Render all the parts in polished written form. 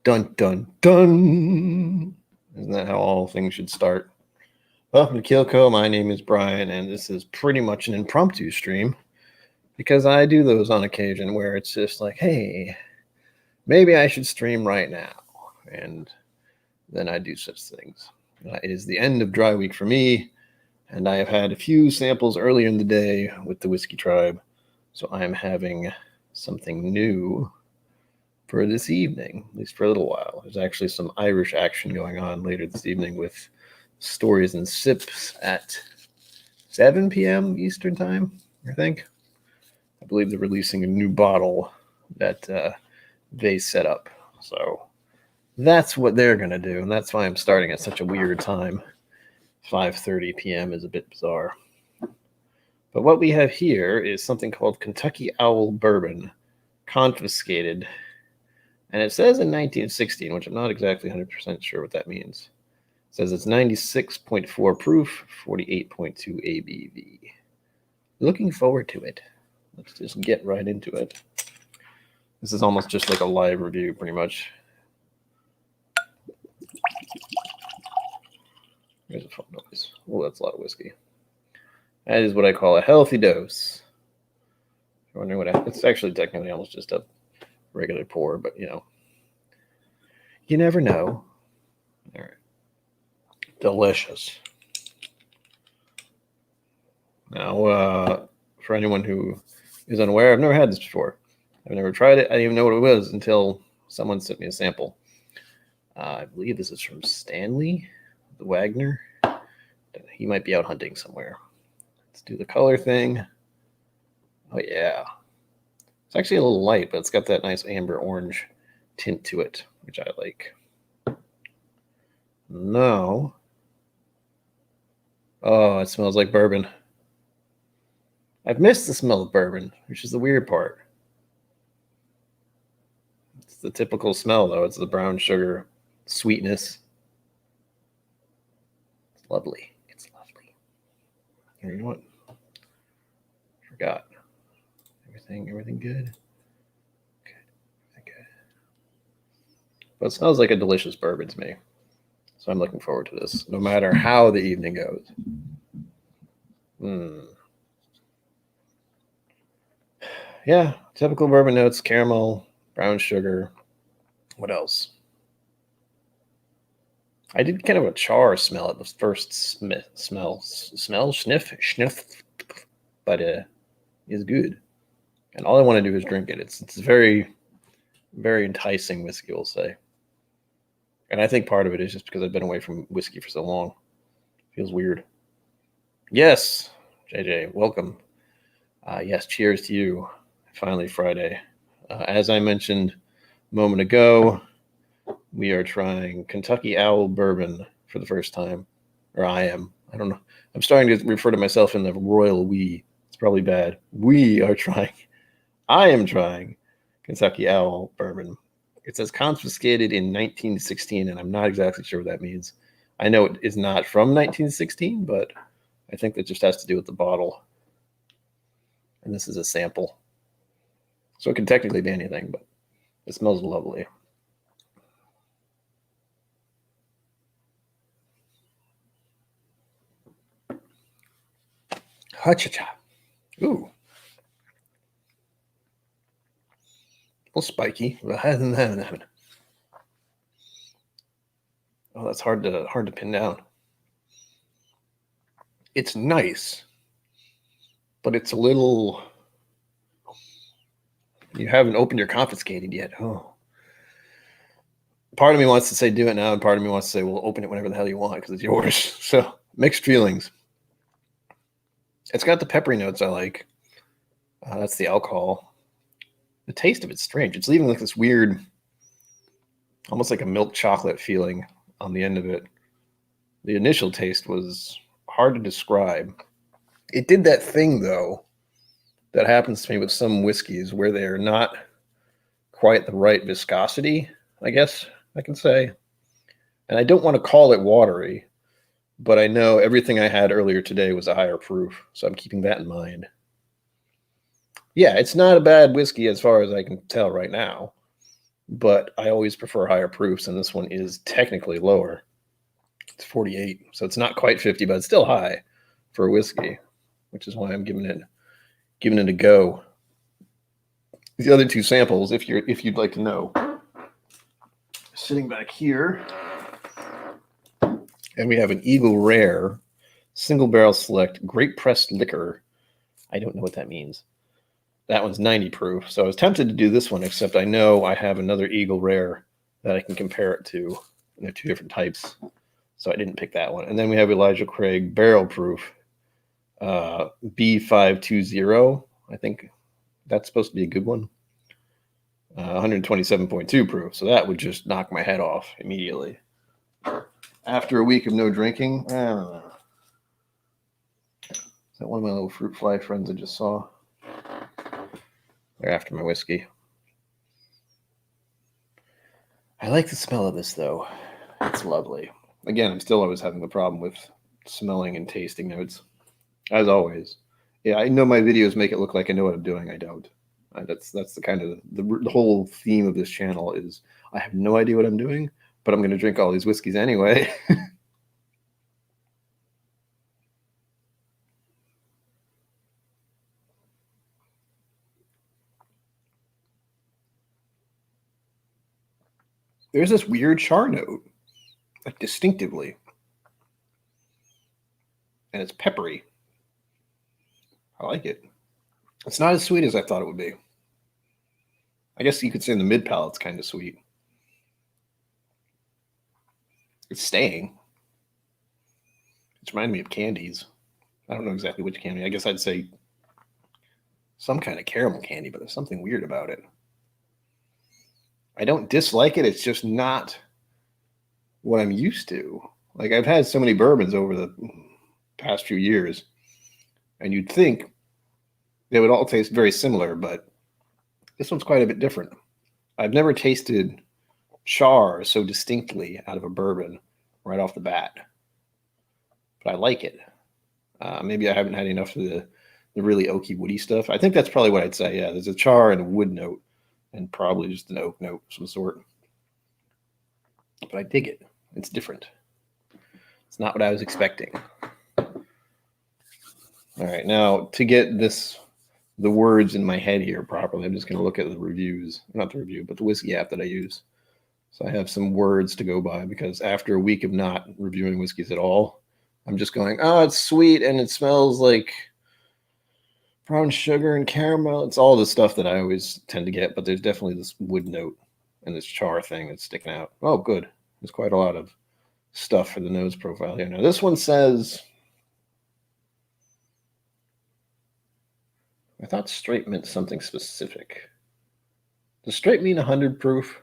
Dun, dun, dun. Isn't that how all things should start? Welcome to KIllco. My name is Brian, and this is pretty much an impromptu stream because I do those on occasion where it's just like, hey, maybe I should stream right now. And then I do such things. It is the end of dry week for me, and I have had a few samples earlier in the day with the Whiskey Tribe. So I am having something new for this evening, at least for a little while. There's actually some Irish action going on later this evening with stories and sips at 7 p.m. Eastern time, I think. I believe they're releasing a new bottle that they set up. So that's what they're going to do, and that's why I'm starting at such a weird time. 5:30 p.m. is a bit bizarre. But what we have here is something called Kentucky Owl Bourbon, confiscated. And it says in 1916, which I'm not exactly 100% sure what that means. It says it's 96.4 proof, 48.2 ABV. Looking forward to it. Let's just get right into it. This is almost just like a live review, pretty much. Here's a fun noise. Oh, that's a lot of whiskey. That is what I call a healthy dose. You're wondering what it's actually technically almost just a regular pour, but you never know. All right. Delicious. Now, for anyone who is unaware, I've never had this before. I've never tried it. I didn't even know what it was until someone sent me a sample. I believe this is from Stanley, the Wagner. He might be out hunting somewhere. Let's do the color thing. Oh, yeah. It's actually a little light, but it's got that nice amber orange tint to it, which I like. No. Oh, it smells like bourbon. I've missed the smell of bourbon, which is the weird part. It's the typical smell, though. It's the brown sugar sweetness. It's lovely. It's lovely. You know what? Forgot. Everything good? Good. But it smells like a delicious bourbon to me. So I'm looking forward to this, no matter how the evening goes. Yeah, typical bourbon notes, caramel, brown sugar. What else? I did kind of a char smell at the first sniff, but it's good. And all I want to do is drink it. It's very, very enticing whiskey, we'll say. And I think part of it is just because I've been away from whiskey for so long. Feels weird. Yes, JJ, welcome. Yes, cheers to you. Finally, Friday. As I mentioned a moment ago, we are trying Kentucky Owl Bourbon for the first time. Or I am. I don't know. I'm starting to refer to myself in the royal we. It's probably bad. I am trying Kentucky Owl Bourbon. It says confiscated in 1916, and I'm not exactly sure what that means. I know it is not from 1916, but I think that just has to do with the bottle. And this is a sample. So it can technically be anything, but it smells lovely. Ha-cha-cha. Ooh. A little spiky. Oh, that's hard to pin down. It's nice, but it's a little. You haven't opened your confiscated yet. Oh. Part of me wants to say do it now, and part of me wants to say, well, open it whenever the hell you want because it's yours. So mixed feelings. It's got the peppery notes I like. That's the alcohol. The taste of it's strange. It's leaving like this weird, almost like a milk chocolate feeling on the end of it. The initial taste was hard to describe. It did that thing, though, that happens to me with some whiskeys where they're not quite the right viscosity, I guess I can say. And I don't want to call it watery, but I know everything I had earlier today was a higher proof, so I'm keeping that in mind. Yeah, it's not a bad whiskey as far as I can tell right now. but I always prefer higher proofs, and this one is technically lower. It's 48, so it's not quite 50, but it's still high for a whiskey, which is why I'm giving it a go. The other two samples, if you'd like to know, sitting back here, and we have an Eagle Rare Single Barrel Select Grape Pressed Liquor. I don't know what that means. That one's 90 proof, so I was tempted to do this one, except I know I have another Eagle Rare that I can compare it to. And they're two different types, so I didn't pick that one. And then we have Elijah Craig Barrel Proof B520. I think that's supposed to be a good one. 127.2 proof, so that would just knock my head off immediately. After a week of no drinking, I don't know. Is that one of my little fruit fly friends I just saw? They're after my whiskey. I like the smell of this, though. It's lovely. Again, I'm still always having the problem with smelling and tasting notes, as always. Yeah, I know my videos make it look like I know what I'm doing. I don't. That's the kind of the whole theme of this channel is I have no idea what I'm doing, but I'm going to drink all these whiskeys anyway. There's this weird char note, like distinctively, and it's peppery. I like it. It's not as sweet as I thought it would be. I guess you could say in the mid palate's kind of sweet. It's staying. It's reminding me of candies. I don't know exactly which candy. I guess I'd say some kind of caramel candy, but there's something weird about it. I don't dislike it. It's just not what I'm used to. Like, I've had so many bourbons over the past few years, and you'd think they would all taste very similar, but this one's quite a bit different. I've never tasted char so distinctly out of a bourbon right off the bat, but I like it. Maybe I haven't had enough of the really oaky, woody stuff. I think that's probably what I'd say. Yeah, there's a char and a wood note, and probably just an oak note of some sort. But I dig it. It's different. It's not what I was expecting. All right, now to get the words in my head here properly, I'm just going to look at the reviews. Not the review, but the Whizzky app that I use. So I have some words to go by because after a week of not reviewing whiskeys at all, I'm just going, oh, it's sweet and it smells like brown sugar and caramel. It's all the stuff that I always tend to get, but there's definitely this wood note and this char thing that's sticking out. Oh, good. There's quite a lot of stuff for the nose profile here. Now, this one says, I thought straight meant something specific. Does straight mean 100 proof?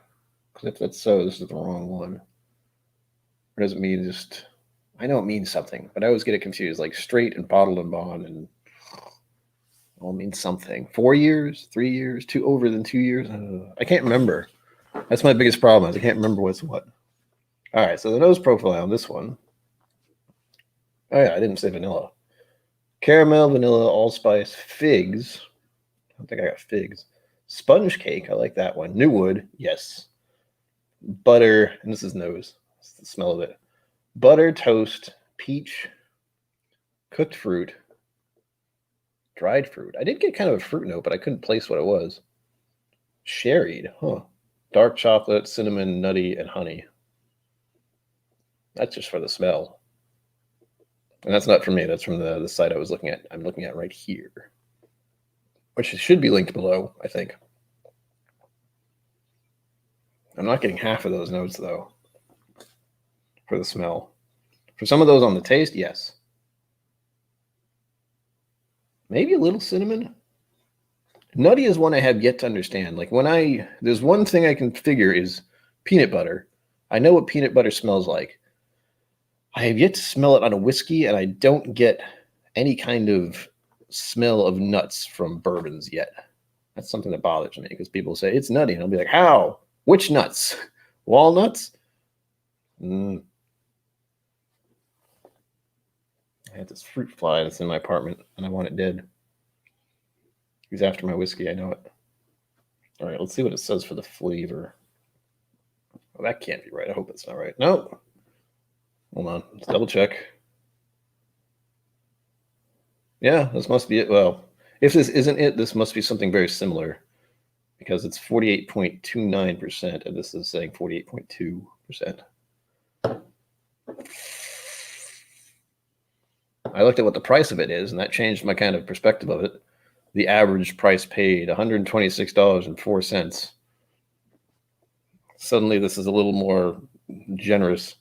Because if that's so, this is the wrong one. Or does it mean just, I know it means something, but I always get it confused. Like straight and bottled and bond and all means something. 4 years, 3 years, over than 2 years. I can't remember. That's my biggest problem is I can't remember what's what. All right, so the nose profile on this one. Oh yeah, I didn't say vanilla. Caramel, vanilla, allspice, figs. I don't think I got figs. Sponge cake, I like that one. New wood, yes. Butter, and this is nose. It's the smell of it. Butter, toast, peach, cooked fruit, dried fruit. I did get kind of a fruit note, but I couldn't place what it was. Sherried, huh? Dark chocolate, cinnamon, nutty, and honey. That's just for the smell. And that's not from me. That's from the site I was looking at. I'm looking at right here, which should be linked below, I think. I'm not getting half of those notes, though, for the smell. For some of those on the taste, yes. Maybe a little cinnamon. Nutty is one I have yet to understand. Like there's one thing I can figure is peanut butter. I know what peanut butter smells like. I have yet to smell it on a whiskey, and I don't get any kind of smell of nuts from bourbons yet. That's something that bothers me because people say it's nutty, and I'll be like, how? Which nuts? Walnuts? I had this fruit fly that's in my apartment, and I want it dead. He's after my whiskey, I know it. All right, let's see what it says for the flavor. Well, that can't be right. I hope it's not right. No. Hold on. Let's double check. Yeah, this must be it. Well, if this isn't it, this must be something very similar because it's 48.29%, and this is saying 48.2%. I looked at what the price of it is, and that changed my kind of perspective of it. The average price paid, $126.04. Suddenly, this is a little more generous.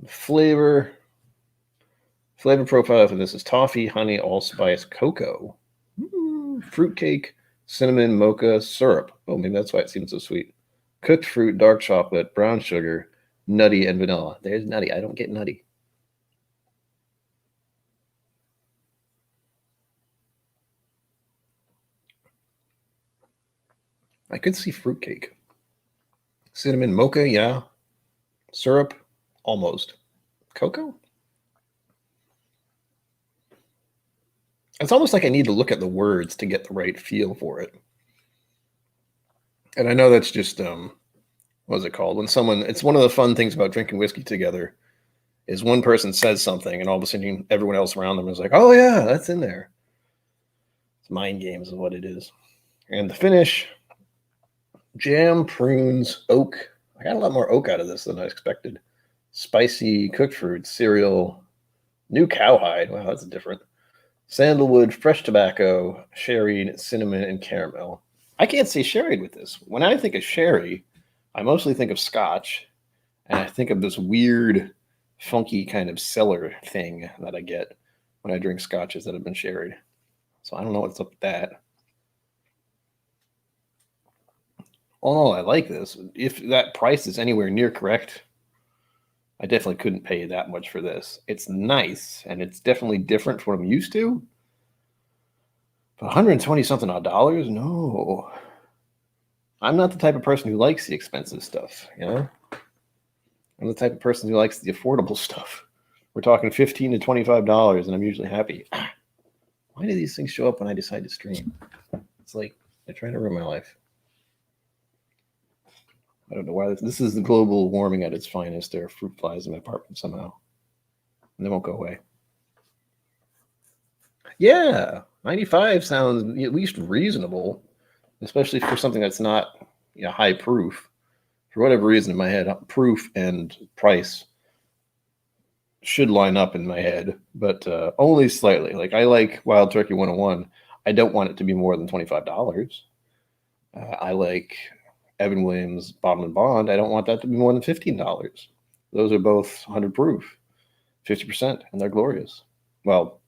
Flavor profile for this is toffee, honey, allspice, cocoa, fruitcake, cinnamon, mocha, syrup. Oh, maybe that's why it seems so sweet. Cooked fruit, dark chocolate, brown sugar, nutty, and vanilla. There's nutty. I don't get nutty. I could see fruitcake. Cinnamon, mocha, yeah. Syrup, almost. Cocoa? It's almost like I need to look at the words to get the right feel for it. And I know that's just what is it called? When someone, it's one of the fun things about drinking whiskey together is one person says something and all of a sudden everyone else around them is like, oh yeah, that's in there. It's mind games is what it is. And the finish, jam, prunes, oak. I got a lot more oak out of this than I expected. Spicy, cooked fruit, cereal, new cowhide. Wow, that's different. Sandalwood, fresh tobacco, sherry, cinnamon, and caramel. I can't say sherry with this. When I think of sherry, I mostly think of scotch, and I think of this weird, funky kind of cellar thing that I get when I drink scotches that have been sherried. So I don't know what's up with that. Oh, I like this. If that price is anywhere near correct, I definitely couldn't pay that much for this. It's nice, and it's definitely different from what I'm used to. But 120 something odd dollars? No. I'm not the type of person who likes the expensive stuff, you know? I'm the type of person who likes the affordable stuff. We're talking $15 to $25, and I'm usually happy. Why do these things show up when I decide to stream? It's like they're trying to ruin my life. I don't know why. This is the global warming at its finest. There are fruit flies in my apartment somehow. And they won't go away. Yeah, 95 sounds at least reasonable, especially for something that's not high proof. For whatever reason in my head, proof and price should line up in my head, but only slightly. Like I like Wild Turkey 101. I don't want it to be more than $25. I like Evan Williams Bottom and Bond. I don't want that to be more than $15. Those are both 100 proof, 50%, and they're glorious. Well,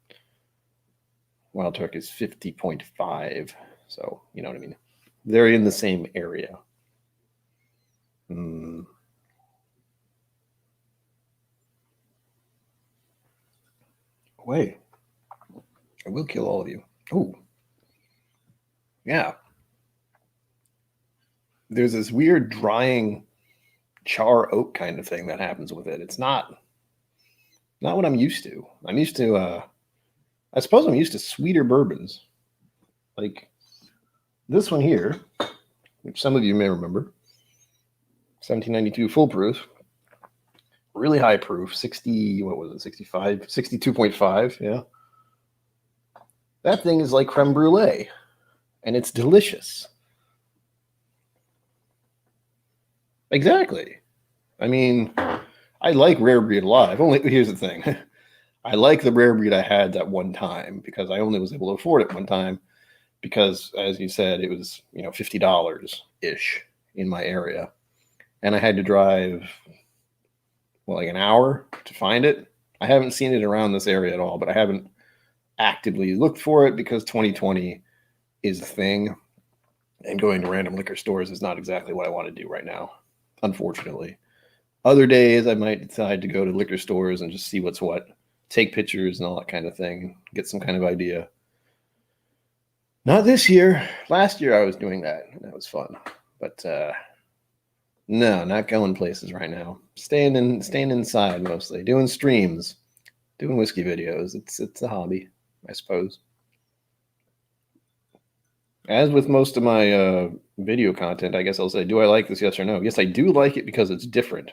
Wild Turkey is 50.5, so you know what I mean. They're in the same area. Wait, I will kill all of you. Oh, yeah. There's this weird drying char oak kind of thing that happens with it. It's not what I'm used to. I'm used to I suppose I'm used to sweeter bourbons. Like this one here, which some of you may remember. 1792 full proof. Really high proof, 60, what was it? 65, 62.5, yeah. That thing is like creme brulee and it's delicious. Exactly. I mean, I like rare breed alive. Only here's the thing. I like the rare breed I had that one time because I only was able to afford it one time because, as you said, it was $50 ish in my area, and I had to drive like an hour to find it. I haven't seen it around this area at all, but I haven't actively looked for it because 2020 is a thing, and going to random liquor stores is not exactly what I want to do right now, unfortunately. Other days, I might decide to go to liquor stores and just see what's what, take pictures and all that kind of thing, get some kind of idea. Not this year. Last year I was doing that. That was fun. But no, not going places right now. Staying inside mostly, doing streams, doing whiskey videos. It's a hobby, I suppose. As with most of my video content, I guess I'll say, do I like this? Yes or no. Yes, I do like it because it's different.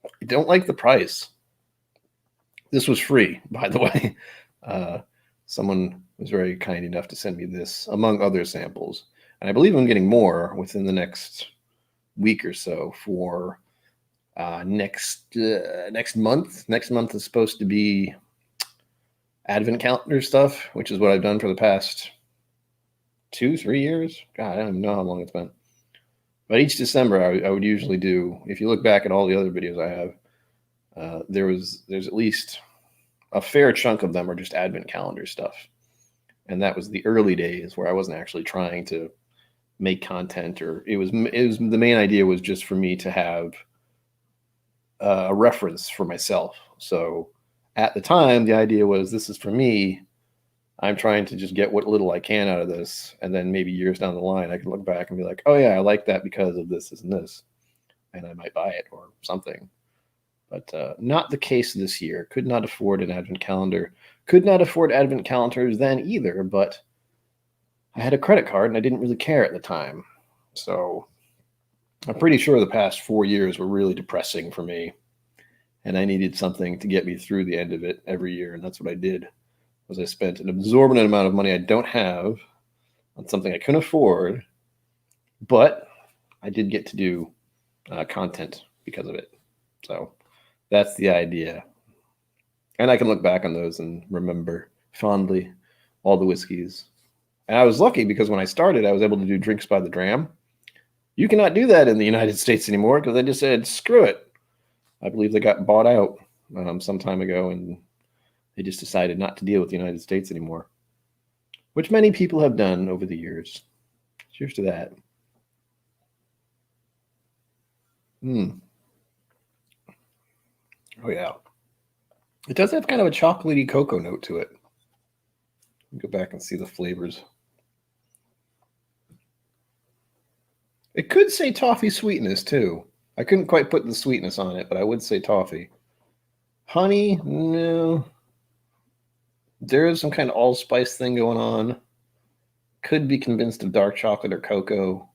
I don't like the price. This was free, by the way. Someone was very kind enough to send me this, among other samples. And I believe I'm getting more within the next week or so for next month. Next month is supposed to be Advent calendar stuff, which is what I've done for the past 2-3 years. God, I don't even know how long it's been. But each December, I would usually do. If you look back at all the other videos I have, there's at least a fair chunk of them are just Advent calendar stuff, and that was the early days where I wasn't actually trying to make content, or it was the main idea was just for me to have a reference for myself. So at the time, the idea was this is for me. I'm trying to just get what little I can out of this, and then maybe years down the line, I can look back and be like, oh yeah, I like that because of this, and this, and I might buy it or something. But not the case this year. Could not afford an Advent calendar. Could not afford Advent calendars then either, but I had a credit card and I didn't really care at the time. So I'm pretty sure the past 4 years were really depressing for me, and I needed something to get me through the end of it every year, and that's what I did. Was I spent an exorbitant amount of money I don't have on something I couldn't afford, but I did get to do content because of it. So that's the idea. And I can look back on those and remember fondly all the whiskeys. And I was lucky because when I started, I was able to do drinks by the dram. You cannot do that in the United States anymore because they just said, screw it. I believe they got bought out some time ago, and they just decided not to deal with the United States anymore, which many people have done over the years. Cheers to that. Oh, yeah. It does have kind of a chocolatey cocoa note to it. Go back and see the flavors. It could say toffee sweetness, too. I couldn't quite put the sweetness on it, but I would say toffee. Honey, no. There is some kind of allspice thing going on. Could be convinced of dark chocolate or cocoa.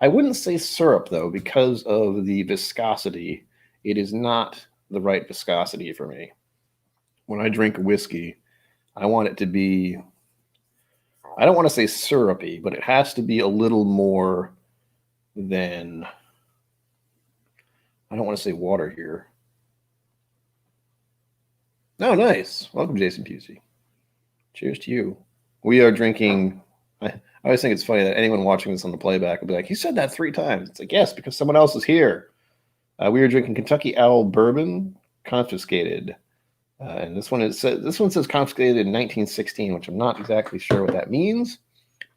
I wouldn't say syrup, though, because of the viscosity. It is not the right viscosity for me. When I drink whiskey, I want it to be, I don't want to say syrupy, but it has to be a little more than, I don't want to say water here. Oh, nice. Welcome, Jason Pusey. Cheers to you. We are drinking, I always think it's funny that anyone watching this on the playback will be like, he said that 3 times. It's like, yes, because someone else is here. We are drinking Kentucky Owl Bourbon, confiscated. And this one says confiscated in 1916, which I'm not exactly sure what that means.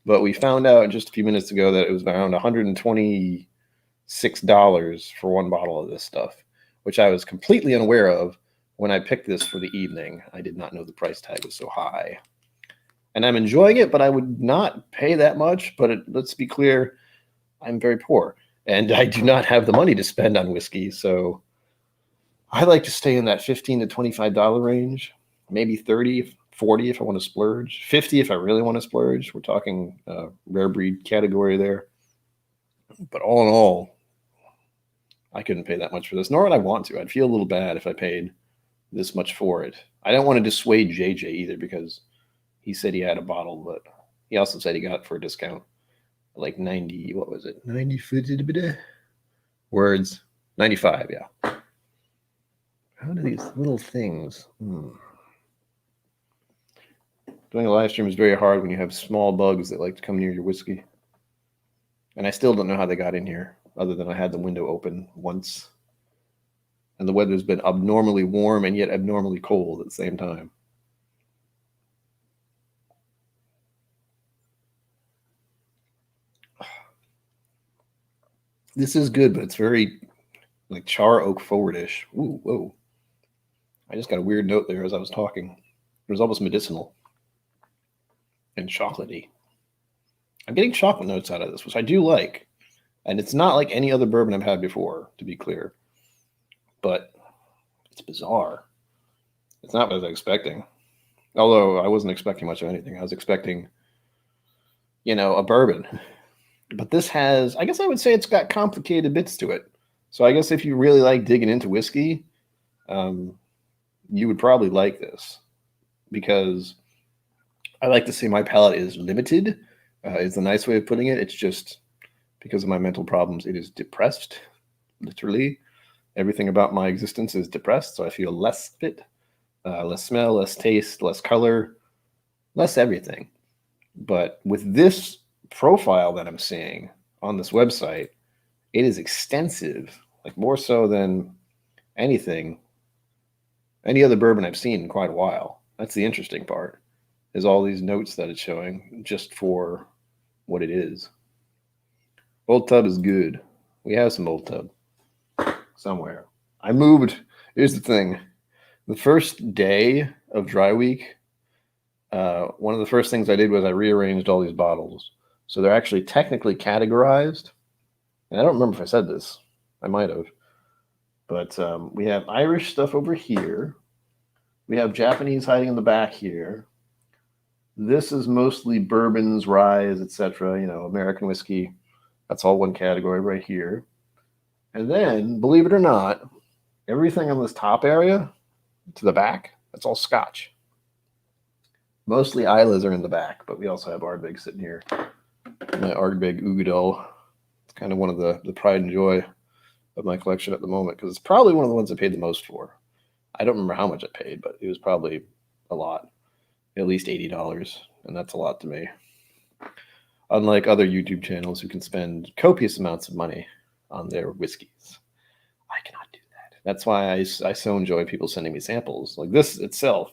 But we found out just a few minutes ago that it was around $126 for one bottle of this stuff, which I was completely unaware of when I picked this for the evening. I did not know the price tag was so high. And I'm enjoying it, but I would not pay that much. But let's be clear, I'm very poor, and I do not have the money to spend on whiskey. So I like to stay in that $15 to $25 range, maybe 30, 40 if I want to splurge, 50 if I really want to splurge. We're talking rare breed category there. But all in all, I couldn't pay that much for this, nor would I want to. I'd feel a little bad if I paid this much for it. I don't want to dissuade JJ either because he said he had a bottle, but he also said he got it for a discount. Like 90, what was it? 90 words. 95, yeah. How do these little things? Doing a live stream is very hard when you have small bugs that like to come near your whiskey. And I still don't know how they got in here, other than I had the window open once. And the weather's been abnormally warm and yet abnormally cold at the same time. This is good, but it's very like char oak forwardish. Ooh, whoa. I just got a weird note there as I was talking. It was almost medicinal and chocolatey. I'm getting chocolate notes out of this, which I do like. And it's not like any other bourbon I've had before, to be clear. But it's bizarre. It's not what I was expecting. Although I wasn't expecting much of anything. I was expecting a bourbon. But this has, I guess I would say it's got complicated bits to it. So I guess if you really like digging into whiskey, you would probably like this, because I like to say my palate is limited, is the nice way of putting it. It's just because of my mental problems, it is depressed, literally. Everything about my existence is depressed, so I feel less fit, less smell, less taste, less color, less everything. But with this profile that I'm seeing on this website, it is extensive, like more so than any other bourbon I've seen in quite a while. That's the interesting part, is all these notes that it's showing just for what it is. Old Tub is good. We have some Old Tub somewhere. I moved. Here's the thing. The first day of dry week, one of the first things I did was I rearranged all these bottles. So they're actually technically categorized. And I don't remember if I said this. I might have. But we have Irish stuff over here. We have Japanese hiding in the back here. This is mostly bourbons, ryes, etc. American whiskey. That's all one category right here. And then, believe it or not, everything on this top area to the back, that's all Scotch. Mostly Islas are in the back, but we also have Ardbeg sitting here. My Ardbeg Ugadal. It's kind of one of the pride and joy of my collection at the moment, because it's probably one of the ones I paid the most for. I don't remember how much I paid, but it was probably a lot. At least $80, and that's a lot to me. Unlike other YouTube channels who can spend copious amounts of money on their whiskeys, I cannot do that. That's why I so enjoy people sending me samples. Like this itself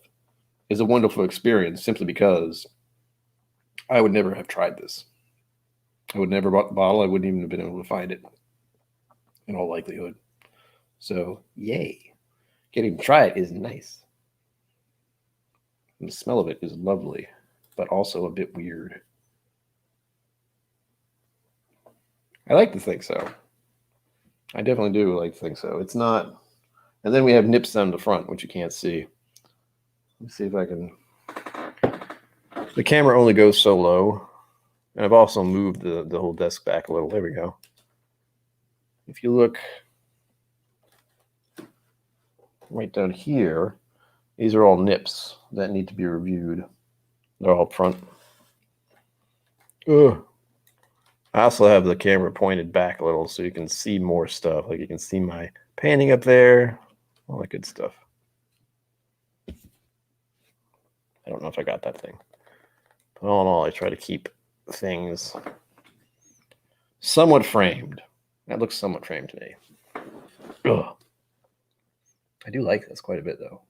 is a wonderful experience, simply because I would never have tried this. I would never bought the bottle. I wouldn't even have been able to find it, in all likelihood. So, yay. Getting to try it is nice. And the smell of it is lovely, but also a bit weird. I like to think so. I definitely do like to think so. It's not... And then we have nips on the front, which you can't see. Let's see if I can... The camera only goes so low. And I've also moved the whole desk back a little. There we go. If you look right down here, these are all nips that need to be reviewed. They're all up front. Ugh. I also have the camera pointed back a little so you can see more stuff. Like you can see my painting up there, all that good stuff. I don't know if I got that thing. But all in all, I try to keep things somewhat framed. That looks somewhat framed to me. Ugh. I do like this quite a bit, though.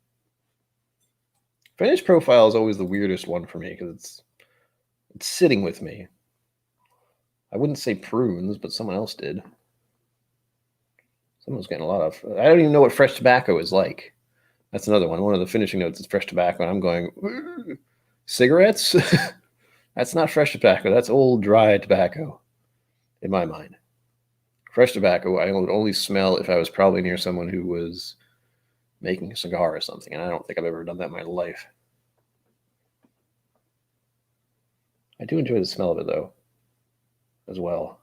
Finish profile is always the weirdest one for me because it's sitting with me. I wouldn't say prunes, but someone else did. Someone's getting a lot of... I don't even know what fresh tobacco is like. That's another one. One of the finishing notes is fresh tobacco, and I'm going, cigarettes? That's not fresh tobacco. That's old, dry tobacco, in my mind. Fresh tobacco, I would only smell if I was probably near someone who was making a cigar or something, and I don't think I've ever done that in my life. I do enjoy the smell of it, though, as well.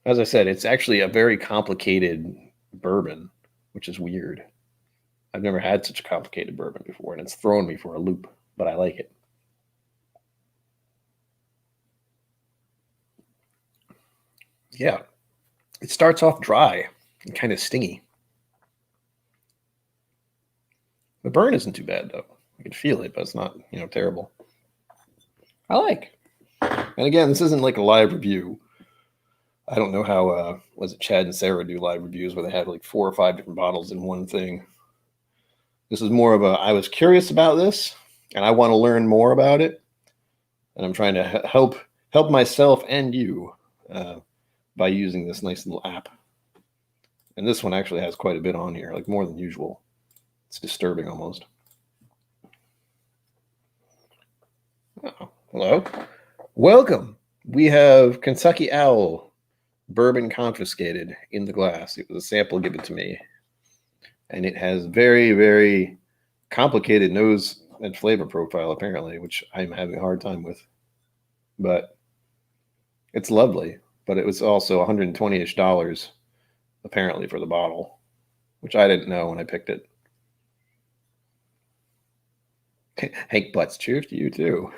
As I said, it's actually a very complicated bourbon, which is weird. I've never had such a complicated bourbon before, and it's thrown me for a loop, but I like it. Yeah, it starts off dry and kind of stingy. The burn isn't too bad, though. I can feel it, but it's not, terrible. I like. And again, this isn't like a live review. I don't know how, was it Chad and Sarah do live reviews where they have like 4 or 5 different bottles in one thing. This is more of a, I was curious about this, and I want to learn more about it. And I'm trying to help myself and you by using this nice little app. And this one actually has quite a bit on here, like more than usual. It's disturbing almost. Oh, hello. Welcome. We have Kentucky Owl bourbon confiscated in the glass. It was a sample given to me. And it has very, very complicated nose and flavor profile, apparently, which I'm having a hard time with. But It's lovely, but it was also $120-ish apparently for the bottle, which I didn't know when I picked it. Hank Butts, cheers to you too.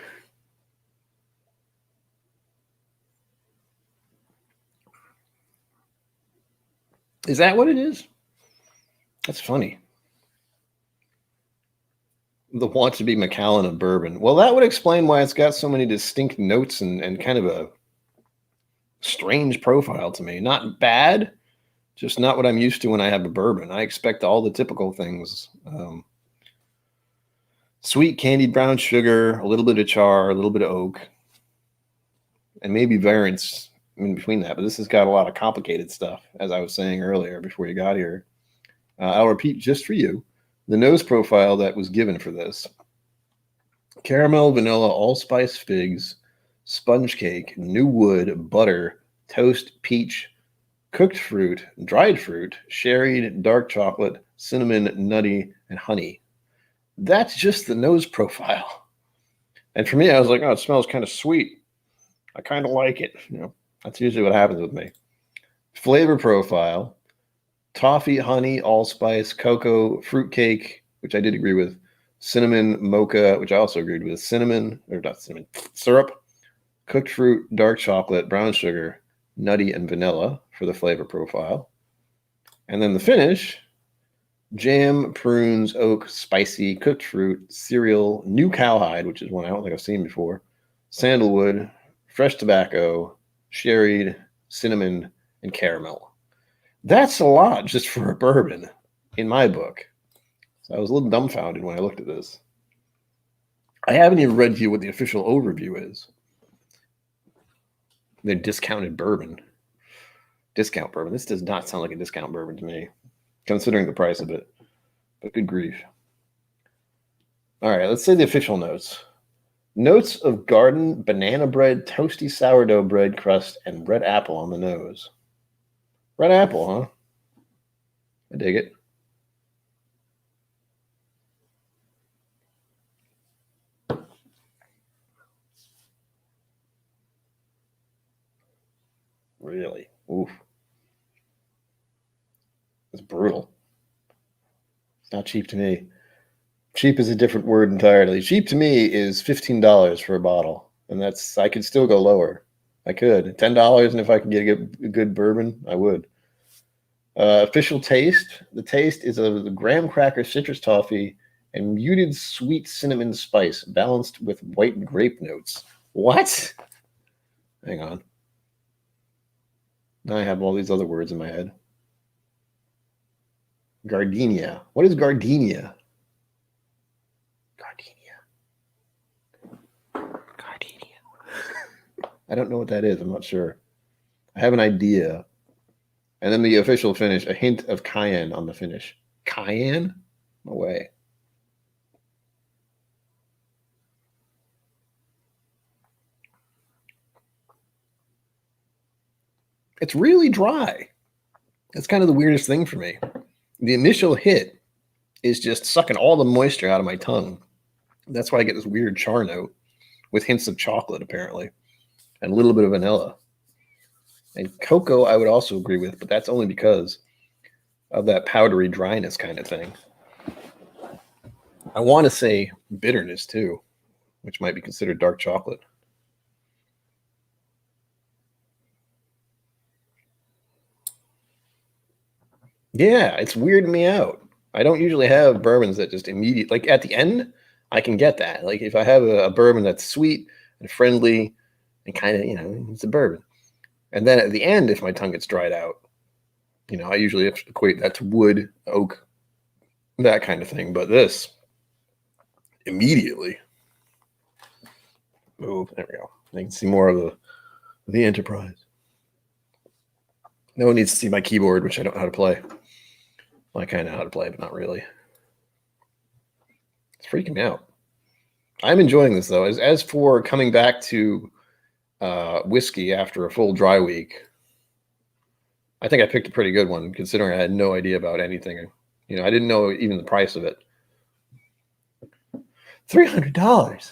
Is that what it is? That's funny. The want to be Macallan of bourbon. Well, that would explain why it's got so many distinct notes and kind of a strange profile to me. Not bad, just not what I'm used to when I have a bourbon. I expect all the typical things. Sweet candied brown sugar, a little bit of char, a little bit of oak, and maybe variants in between that. But this has got a lot of complicated stuff, as I was saying earlier before you got here. I'll repeat just for you the nose profile that was given for this: caramel, vanilla, allspice, figs, sponge cake, new wood, butter, toast, peach, cooked fruit, dried fruit, sherried, dark chocolate, cinnamon, nutty, and honey. That's just the nose profile. And for me, I was like, oh, it smells kind of sweet. I kind of like it. That's usually what happens with me. Flavor profile: toffee, honey, allspice, cocoa, fruitcake, which I did agree with, cinnamon, mocha, which I also agreed with, syrup, cooked fruit, dark chocolate, brown sugar, nutty, and vanilla for the flavor profile. And then the finish: jam, prunes, oak, spicy, cooked fruit, cereal, new cowhide, which is one I don't think I've seen before, sandalwood, fresh tobacco, sherried, cinnamon, and caramel. That's a lot just for a bourbon in my book. So I was a little dumbfounded when I looked at this. I haven't even read to you what the official overview is. The discounted bourbon. Discount bourbon. This does not sound like a discount bourbon to me, considering the price of it. But good grief. All right, let's say the official notes. Notes of garden, banana bread, toasty sourdough bread crust, and red apple on the nose. Red apple, huh? I dig it. Really? Oof. It's brutal. It's not cheap to me. Cheap is a different word entirely. Cheap to me is $15 for a bottle, and I could still go lower. I could. $10, and if I could get a good bourbon, I would. Official taste: the taste is of the graham cracker, citrus toffee, and muted sweet cinnamon spice, balanced with white grape notes. What? Hang on. Now I have all these other words in my head. Gardenia. What is gardenia? Gardenia. I don't know what that is. I'm not sure. I have an idea. And then the official finish: a hint of cayenne on the finish. Cayenne? No way. It's really dry. That's kind of the weirdest thing for me. The initial hit is just sucking all the moisture out of my tongue. That's why I get this weird char note with hints of chocolate, apparently, and a little bit of vanilla. And cocoa, I would also agree with, but that's only because of that powdery dryness kind of thing. I want to say bitterness, too, which might be considered dark chocolate. Yeah, it's weirding me out. I don't usually have bourbons that just immediately, like at the end, I can get that. Like if I have a bourbon that's sweet and friendly and kind of, it's a bourbon. And then at the end, if my tongue gets dried out, I usually equate that to wood, oak, that kind of thing. But this, immediately. Oh, there we go. I can see more of the Enterprise. No one needs to see my keyboard, which I don't know how to play. Well, I kind of know how to play, but not really. It's freaking me out. I'm enjoying this, though. As for coming back to whiskey after a full dry week, I think I picked a pretty good one, considering I had no idea about anything. I didn't know even the price of it. $300.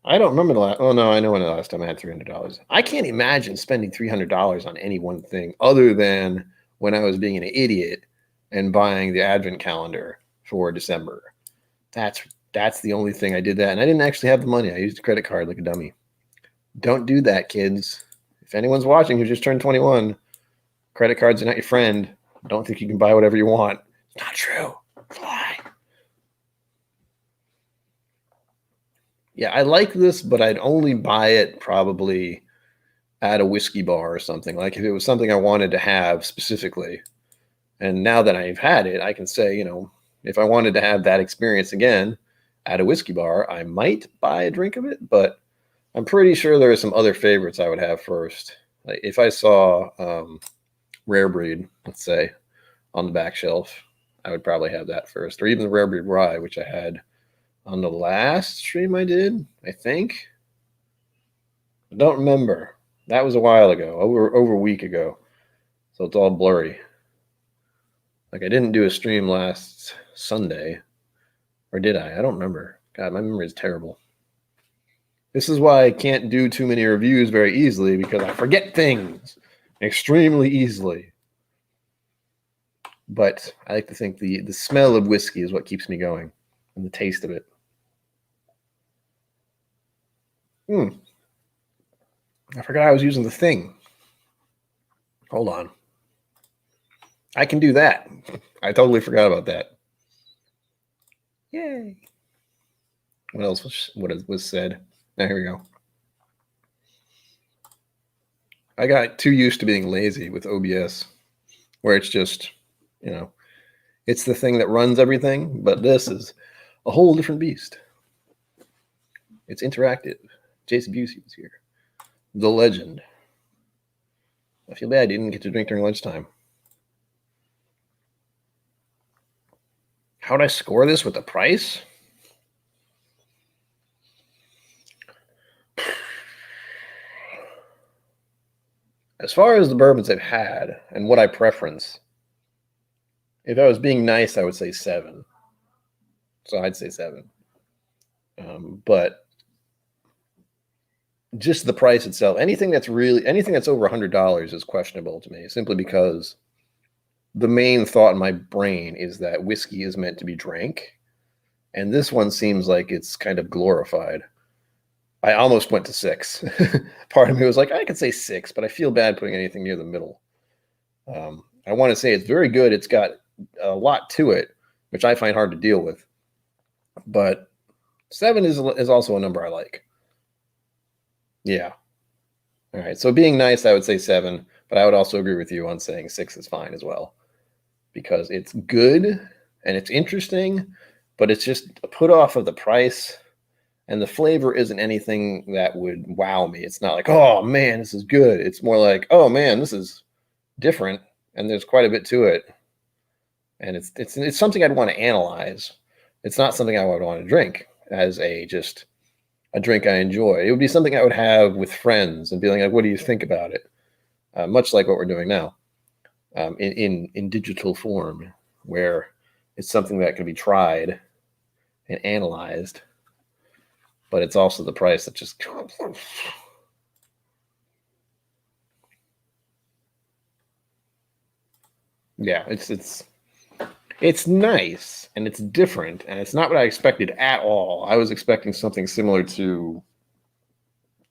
I don't remember the last. Oh no, I know when the last time I had $300. I can't imagine spending $300 on any one thing other than when I was being an idiot and buying the advent calendar for December. That's the only thing I did that, and I didn't actually have the money. I used a credit card like a dummy. Don't do that, kids. If anyone's watching who just turned 21, credit cards are not your friend. Don't think you can buy whatever you want. It's not true. It's a lie. Yeah, I like this, but I'd only buy it probably at a whiskey bar or something. Like if it was something I wanted to have specifically. And now that I've had it, I can say, if I wanted to have that experience again at a whiskey bar, I might buy a drink of it, but I'm pretty sure there are some other favorites I would have first. Like if I saw Rare Breed, let's say, on the back shelf, I would probably have that first, or even the Rare Breed Rye, which I had on the last stream I did, I think. I don't remember. That was a while ago, over a week ago. So it's all blurry. Like I didn't do a stream last Sunday. Or did I? I don't remember. God, my memory is terrible. This is why I can't do too many reviews very easily, because I forget things extremely easily. But I like to think the smell of whiskey is what keeps me going, and the taste of it. I forgot I was using the thing. Hold on. I can do that. I totally forgot about that. Yay. What else was said? Now, here we go. I got too used to being lazy with OBS, where it's just, it's the thing that runs everything, but this is a whole different beast. It's interactive. Jason Busey was here. The legend. I feel bad you didn't get to drink during lunchtime. How'd I score this with the price? As far as the bourbons I've had and what I preference, if I was being nice, I would say 7. So I'd say 7. But just the price itself, anything that's over $100 is questionable to me, simply because the main thought in my brain is that whiskey is meant to be drank, and this one seems like it's kind of glorified. I almost went to 6. Part of me was like, I could say 6, but I feel bad putting anything near the middle. I want to say it's very good. It's got a lot to it, which I find hard to deal with. But 7 is also a number I like. Yeah. All right. So being nice, I would say 7, but I would also agree with you on saying 6 is fine as well, because it's good and it's interesting, but it's just a put off of the price. And the flavor isn't anything that would wow me. It's not like, oh man, this is good. It's more like, oh man, this is different, and there's quite a bit to it. And it's something I'd want to analyze. It's not something I would want to drink as just a drink I enjoy. It would be something I would have with friends and be like, what do you think about it? Much like what we're doing now, in digital form, where it's something that can be tried and analyzed. But it's also the price that just... Yeah, it's nice, and it's different, and it's not what I expected at all. I was expecting something similar to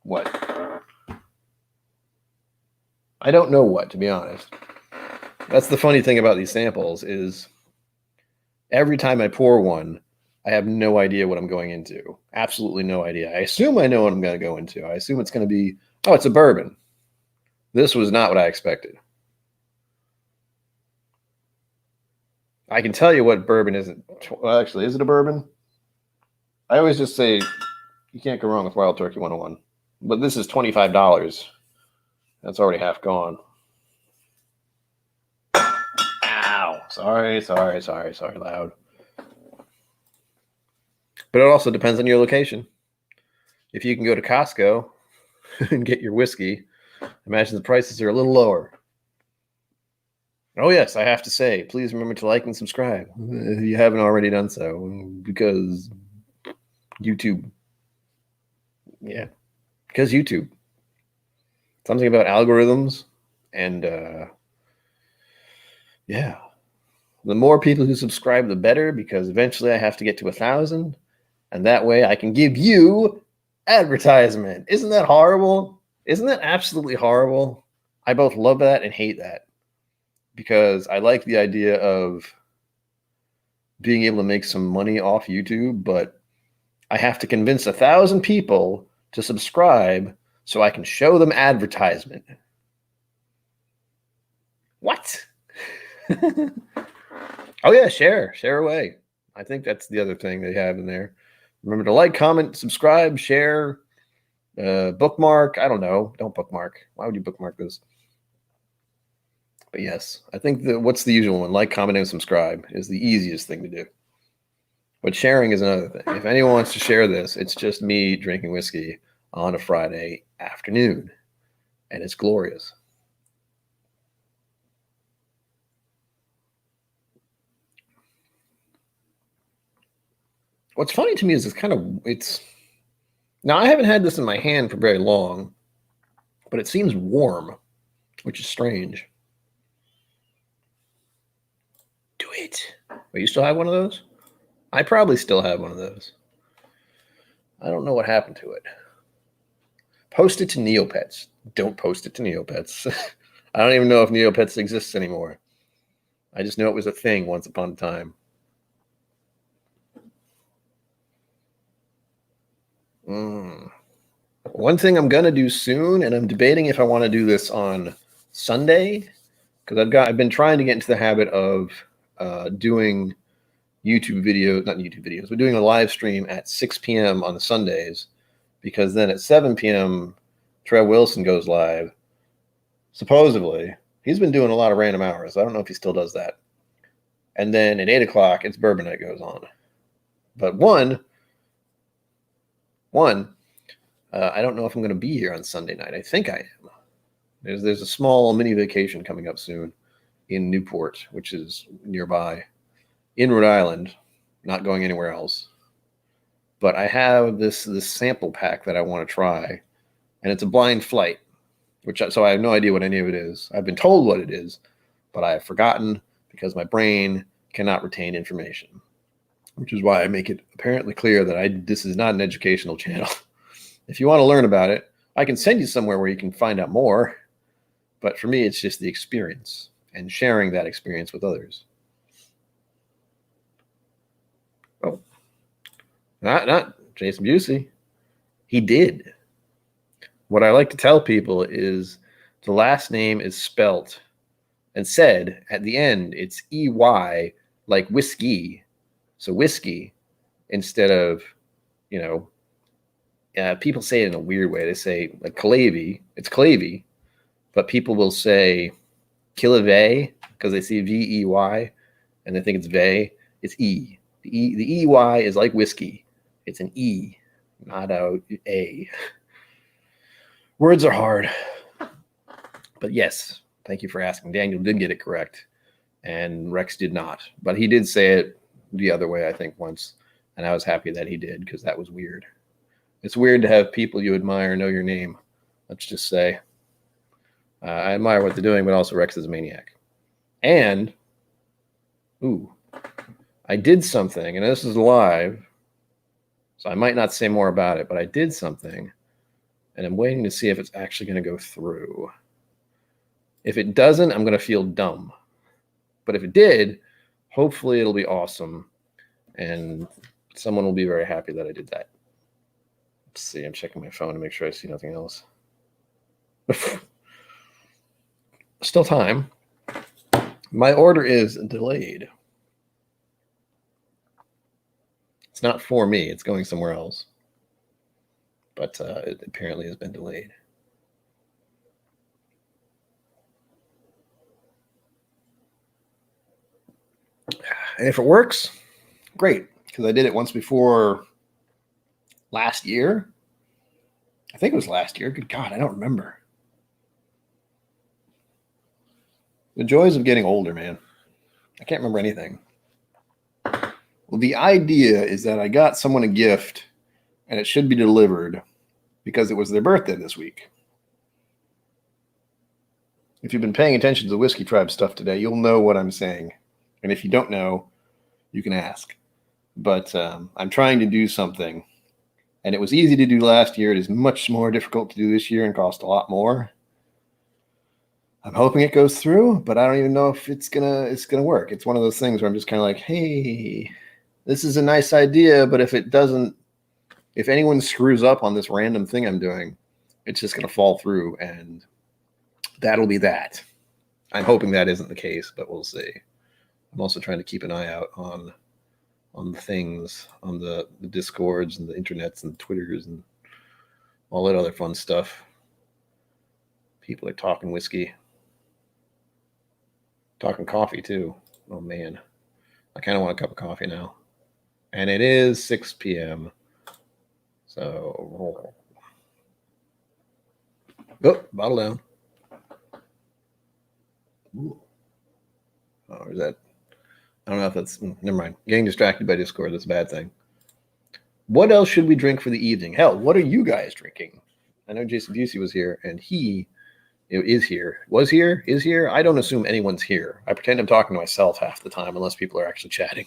what? I don't know what, to be honest. That's the funny thing about these samples, is every time I pour one, I have no idea what I'm going into. Absolutely no idea. I assume I know what I'm going to go into. I assume it's going to be, oh, it's a bourbon. This was not what I expected. I can tell you what bourbon isn't. Well, actually, is it a bourbon? I always just say you can't go wrong with Wild Turkey 101. But this is $25. That's already half gone. Ow. Sorry, loud. But it also depends on your location. If you can go to Costco and get your whiskey, imagine the prices are a little lower. Oh, yes, I have to say, please remember to like and subscribe if you haven't already done so, because YouTube Yeah, because YouTube. Something about algorithms and yeah. The more people who subscribe, the better, because eventually I have to get to 1,000, and that way I can give you advertisement. Isn't that horrible? Isn't that absolutely horrible? I both love that and hate that, because I like the idea of being able to make some money off YouTube, but I have to convince 1,000 people to subscribe so I can show them advertisement. What? Oh yeah, share away. I think that's the other thing they have in there. Remember to like, comment, subscribe, share, bookmark. I don't know. Don't bookmark. Why would you bookmark this? But yes, I think what's the usual one? Like, comment, and subscribe is the easiest thing to do. But sharing is another thing. If anyone wants to share this, it's just me drinking whiskey on a Friday afternoon, and it's glorious. What's funny to me is it's now I haven't had this in my hand for very long, but it seems warm, which is strange. Do it. Wait, you still have one of those? I probably still have one of those. I don't know what happened to it. Post it to Neopets. Don't post it to Neopets. I don't even know if Neopets exists anymore. I just know it was a thing once upon a time. One thing I'm gonna do soon, and I'm debating if I want to do this on Sunday, because I've been trying to get into the habit of doing YouTube videos, not YouTube videos, but doing a live stream at 6 p.m. on the Sundays, because then at 7 p.m. Trev Wilson goes live. Supposedly, he's been doing a lot of random hours. I don't know if he still does that. And then at 8 o'clock, it's Bourbon Night goes on. But one, I don't know if I'm going to be here on Sunday night. I think I am. There's a small mini vacation coming up soon in Newport, which is nearby, in Rhode Island, not going anywhere else. But I have this sample pack that I want to try, and it's a blind flight, so I have no idea what any of it is. I've been told what it is, but I have forgotten because my brain cannot retain information, which is why I make it apparently clear that this is not an educational channel. If you want to learn about it, I can send you somewhere where you can find out more. But for me, it's just the experience and sharing that experience with others. Oh, not Jason Busey. He did. What I like to tell people is the last name is spelt and said at the end, it's EY, like whiskey. So whiskey instead of, people say it in a weird way. They say like Calavy, it's Calavy, but people will say Killavay because they see VEY and they think it's Vay. It's E. The EY is like whiskey. It's an E, not a. Words are hard. But yes, thank you for asking. Daniel did get it correct, and Rex did not. But he did say it the other way, I think, once, and I was happy that he did because that was weird. It's weird to have people you admire know your name. Let's just say. I admire what they're doing, but also Rex is a maniac. And, I did something, and this is live, so I might not say more about it, but I did something, and I'm waiting to see if it's actually going to go through. If it doesn't, I'm going to feel dumb. But if it did, hopefully it'll be awesome, and someone will be very happy that I did that. Let's see, I'm checking my phone to make sure I see nothing else. Still time. My order is delayed. It's not for me. It's going somewhere else. But it apparently has been delayed. And if it works, great. Because I did it once before last year. I think it was last year. Good God, I don't remember. The joys of getting older, man. I can't remember anything. Well, the idea is that I got someone a gift, and it should be delivered because it was their birthday this week. If you've been paying attention to the Whiskey Tribe stuff today, you'll know what I'm saying. And if you don't know, you can ask. But I'm trying to do something. And it was easy to do last year. It is much more difficult to do this year and cost a lot more. I'm hoping it goes through, but I don't even know if it's gonna work. It's one of those things where I'm just kind of like, hey, this is a nice idea, but if it doesn't, if anyone screws up on this random thing I'm doing, it's just gonna fall through, and that'll be that. I'm hoping that isn't the case, but we'll see. I'm also trying to keep an eye out on the things, on the Discords and the internets and Twitters and all that other fun stuff. People are talking whiskey. Talking coffee too. Oh man. I kind of want a cup of coffee now. And it is 6 p.m. So bottle down. Ooh. Oh, is that? I don't know if that's. Never mind. Getting distracted by Discord. That's a bad thing. What else should we drink for the evening? Hell, what are you guys drinking? I know Jason Busey was here, and he is here. Was here? Is here? I don't assume anyone's here. I pretend I'm talking to myself half the time, unless people are actually chatting.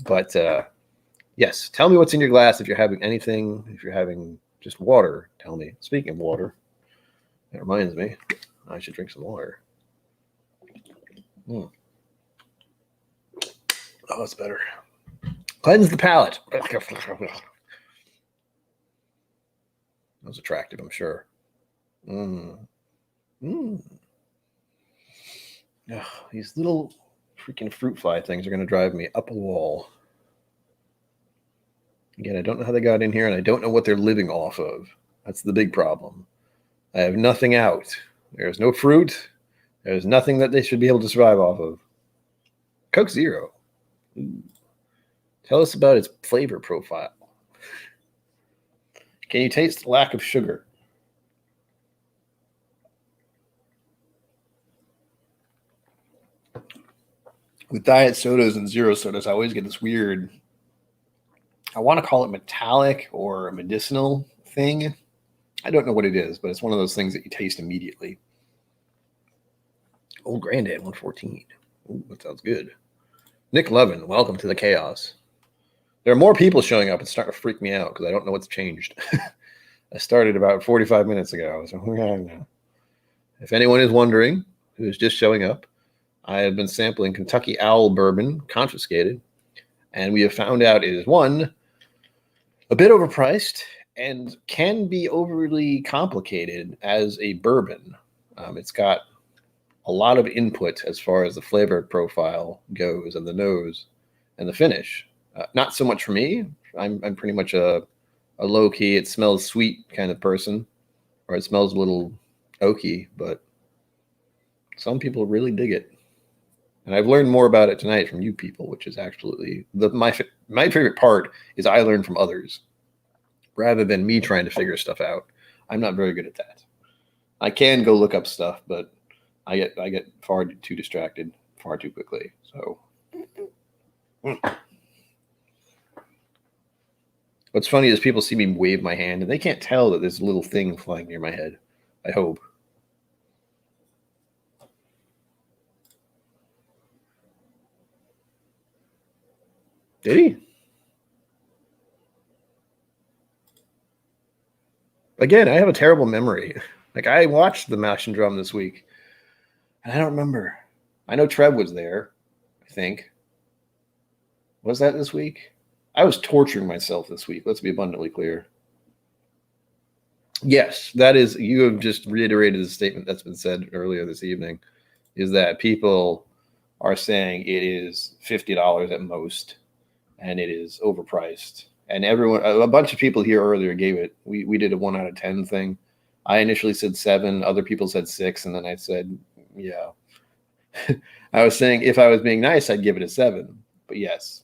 But yes, tell me what's in your glass if you're having anything. If you're having just water, tell me. Speaking of water, that reminds me, I should drink some water. Oh, it's better. Cleanse the palate. That was attractive, I'm sure. These little freaking fruit fly things are going to drive me up a wall. Again, I don't know how they got in here, and I don't know what they're living off of. That's the big problem. I have nothing out. There's no fruit. There's nothing that they should be able to survive off of. Coke Zero. Ooh. Tell us about its flavor profile. Can you taste the lack of sugar? With diet sodas and zero sodas, I always get this weird, I want to call it metallic or medicinal thing. I don't know what it is, but it's one of those things that you taste immediately. Old Granddad 114. Ooh, that sounds good. Nick Levin, welcome to the chaos. There are more people showing up. It's starting to freak me out because I don't know what's changed. I started about 45 minutes ago. So if anyone is wondering who's just showing up, I have been sampling Kentucky Owl bourbon, confiscated, and we have found out it is one, a bit overpriced and can be overly complicated as a bourbon. It's got a lot of input as far as the flavor profile goes, and the nose and the finish. Not so much for me. I'm pretty much a low key, it smells sweet kind of person, or it smells a little oaky, but some people really dig it. And I've learned more about it tonight from you people, which is absolutely my favorite part is I learn from others rather than me trying to figure stuff out. I'm not very good at that. I can go look up stuff, but I get far too distracted far too quickly. So what's funny is people see me wave my hand and they can't tell that there's a little thing flying near my head. I hope. Did he? Again, I have a terrible memory. Like, I watched the Mash and Drum this week, and I don't remember. I know Trev was there, I think. Was that this week? I was torturing myself this week. Let's be abundantly clear. Yes, that is, you have just reiterated the statement that's been said earlier this evening, is that people are saying it is $50 at most, and it is overpriced. And everyone, a bunch of people here earlier gave it, we did a 1 out of 10 thing. I initially said 7, other people said 6, and then I said, yeah. I was saying if I was being nice, I'd give it a 7. But yes,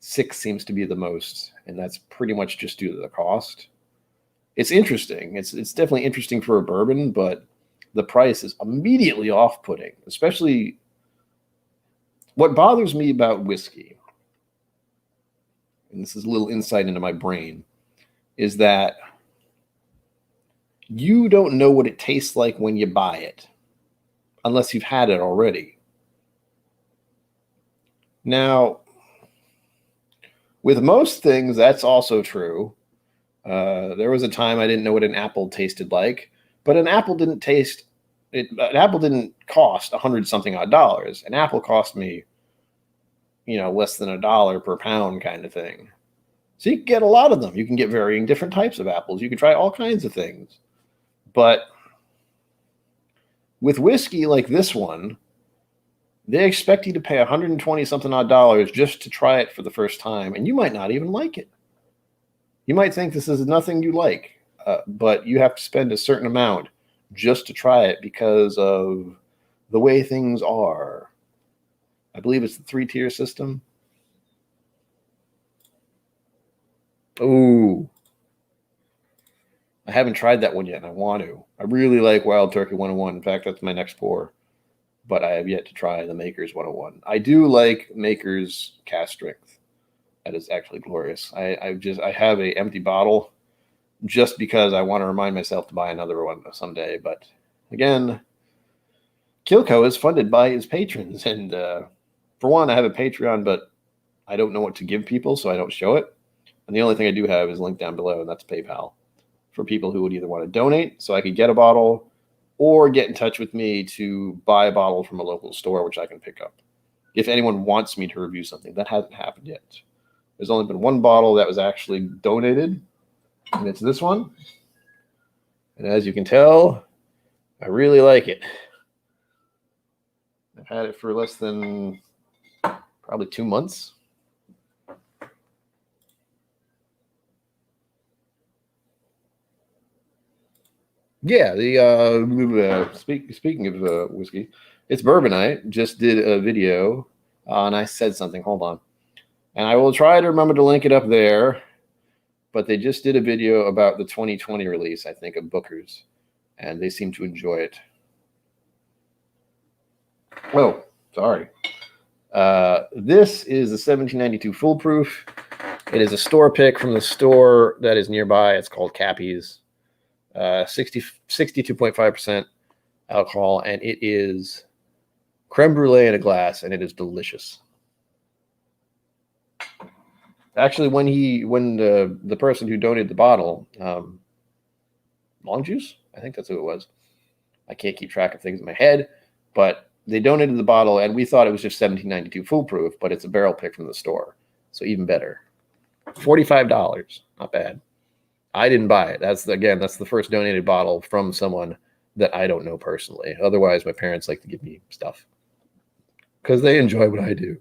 6 seems to be the most, and that's pretty much just due to the cost. It's interesting. It's definitely interesting for a bourbon, but the price is immediately off-putting, especially what bothers me about whiskey, and this is a little insight into my brain, is that you don't know what it tastes like when you buy it, unless you've had it already. Now, with most things, that's also true. There was a time I didn't know what an apple tasted like, but an apple didn't cost $100-something odd dollars. An apple cost me, less than $1 per pound kind of thing. So you can get a lot of them. You can get varying different types of apples. You can try all kinds of things. But with whiskey like this one, they expect you to pay $120-something odd dollars just to try it for the first time, and you might not even like it. You might think this is nothing you like, but you have to spend a certain amount just to try it because of the way things are. I believe it's the 3-tier system. Oh, I haven't tried that one yet, and I want to. I really like Wild Turkey 101. In fact, that's my next pour. But I have yet to try the Maker's 101. I do like Maker's Cask Strength. That is actually glorious. I have an empty bottle just because I want to remind myself to buy another one someday. But again, KIllco is funded by his patrons. And for one, I have a Patreon, but I don't know what to give people, so I don't show it. And the only thing I do have is linked down below, and that's PayPal for people who would either want to donate so I could get a bottle or get in touch with me to buy a bottle from a local store, which I can pick up. If anyone wants me to review something, that hasn't happened yet. There's only been one bottle that was actually donated, and it's this one. And as you can tell, I really like it. I've had it for less than probably 2 months. Yeah, speaking of whiskey, it's Bourbonite. Just did a video, and I said something. Hold on. And I will try to remember to link it up there. But they just did a video about the 2020 release, I think, of Booker's. And they seem to enjoy it. Oh, sorry. This is the 1792 Foolproof. It is a store pick from the store that is nearby. It's called Cappy's. 62.5% alcohol, and it is creme brulee in a glass, and it is delicious. Actually, when the person who donated the bottle, Long Juice, I think that's who it was. I can't keep track of things in my head, but they donated the bottle, and we thought it was just 1792 Foolproof, but it's a barrel pick from the store, so even better. $45, not bad. I didn't buy it. That's the first donated bottle from someone that I don't know personally. Otherwise, my parents like to give me stuff because they enjoy what I do.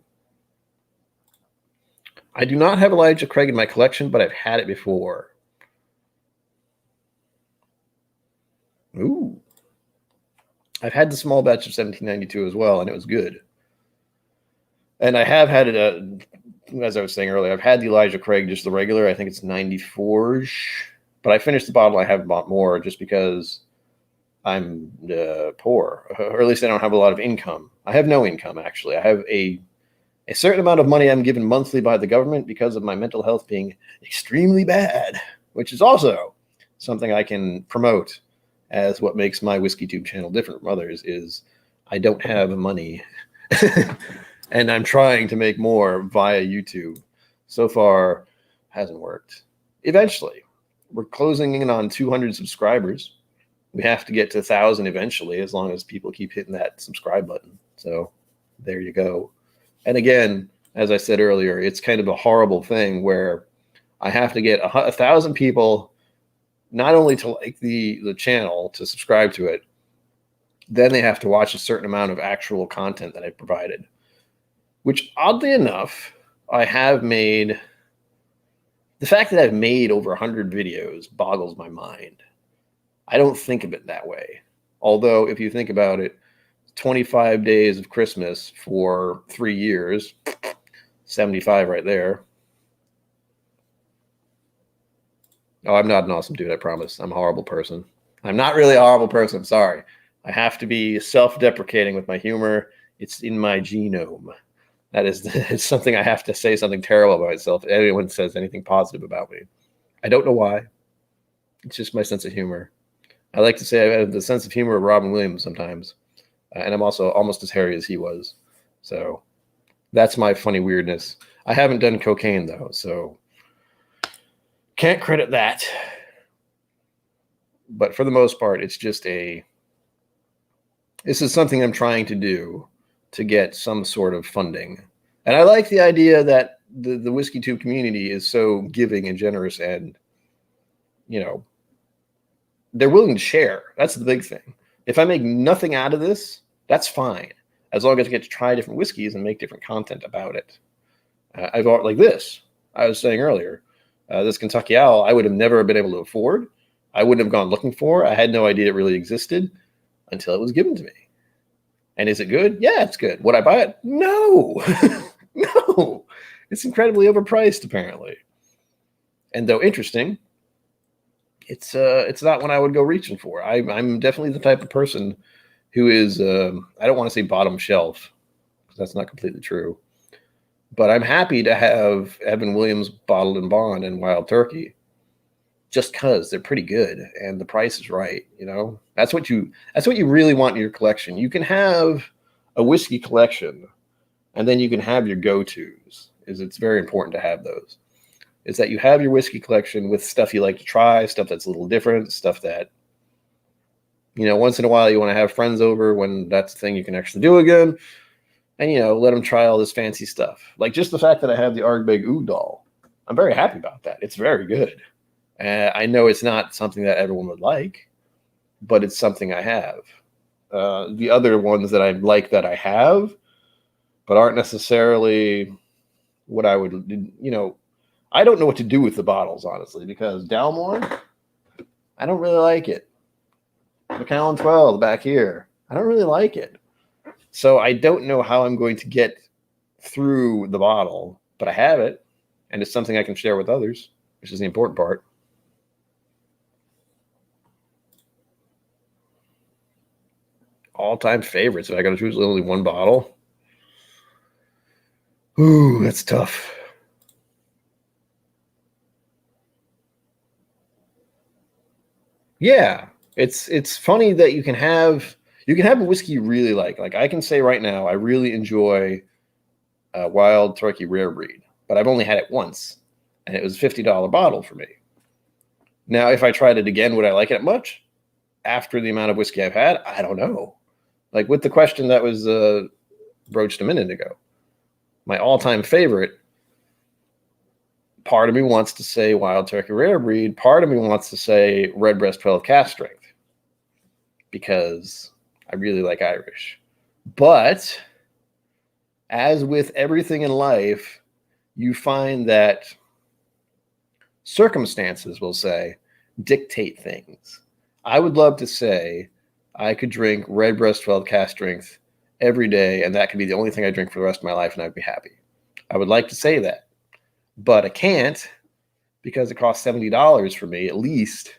I do not have Elijah Craig in my collection, but I've had it before. Ooh. I've had the small batch of 1792 as well, and it was good. And I have had it, as I was saying earlier, I've had the Elijah Craig, just the regular. I think it's 94-ish. But I finished the bottle. I haven't bought more just because I'm poor, or at least I don't have a lot of income. I have no income, actually. I have a certain amount of money I'm given monthly by the government because of my mental health being extremely bad, which is also something I can promote as what makes my WhiskeyTube channel different from others is I don't have money. And I'm trying to make more via YouTube. So far, hasn't worked. Eventually, we're closing in on 200 subscribers. We have to get to 1,000 eventually, as long as people keep hitting that subscribe button. So there you go. And again, as I said earlier, it's kind of a horrible thing where I have to get 1,000 people not only to like the channel, to subscribe to it, then they have to watch a certain amount of actual content that I provided. Which, oddly enough, I have made. The fact that I've made over 100 videos boggles my mind. I don't think of it that way. Although, if you think about it, 25 days of Christmas for 3 years, 75 right there. Oh, I'm not an awesome dude, I promise. I'm a horrible person. I'm not really a horrible person, sorry. I have to be self-deprecating with my humor. It's in my genome. That is it's something I have to say something terrible about myself if anyone says anything positive about me. I don't know why. It's just my sense of humor. I like to say I have the sense of humor of Robin Williams sometimes, and I'm also almost as hairy as he was. So that's my funny weirdness. I haven't done cocaine though, so can't credit that. But for the most part, it's just this is something I'm trying to do to get some sort of funding. And I like the idea that the Whiskey Tube community is so giving and generous, and, they're willing to share. That's the big thing. If I make nothing out of this, that's fine, as long as I get to try different whiskeys and make different content about it. I've got like this. I was saying earlier, this Kentucky Owl, I would have never been able to afford. I wouldn't have gone looking for. I had no idea it really existed until it was given to me. And is it good? Yeah, it's good. Would I buy it? No. No. It's incredibly overpriced, apparently. And though interesting, it's not one I would go reaching for. I'm definitely the type of person who is, I don't want to say bottom shelf, because that's not completely true. But I'm happy to have Evan Williams Bottled and Bond and Wild Turkey, just because they're pretty good and the price is right. That's what you really want in your collection. You can have a whiskey collection, and then you can have your go-tos. It's very important to have those. Is that you have your whiskey collection with stuff you like to try, stuff that's a little different, stuff that, once in a while you want to have friends over when that's the thing you can actually do again, and, let them try all this fancy stuff. Like just the fact that I have the Ardbeg Oud doll, I'm very happy about that. It's very good. I know it's not something that everyone would like, but it's something I have. The other ones that I like that I have, but aren't necessarily what I would, I don't know what to do with the bottles, honestly, because Dalmore, I don't really like it. Macallan 12 back here, I don't really like it. So I don't know how I'm going to get through the bottle, but I have it, and it's something I can share with others, which is the important part. All-time favorites. If I got to choose only one bottle, ooh, that's tough. Yeah, it's funny that you can have a whiskey you really like. Like I can say right now, I really enjoy Wild Turkey Rare Breed, but I've only had it once, and it was a $50 bottle for me. Now, if I tried it again, would I like it much? After the amount of whiskey I've had, I don't know. Like with the question that was broached a minute ago, my all-time favorite, part of me wants to say Wild Turkey Rare Breed. Part of me wants to say Redbreast 12 Cask Strength, because I really like Irish. But as with everything in life, you find that circumstances, will say, dictate things. I would love to say I could drink Redbreast 12 Cask Strength every day, and that could be the only thing I drink for the rest of my life, and I'd be happy. I would like to say that, but I can't, because it costs $70 for me at least,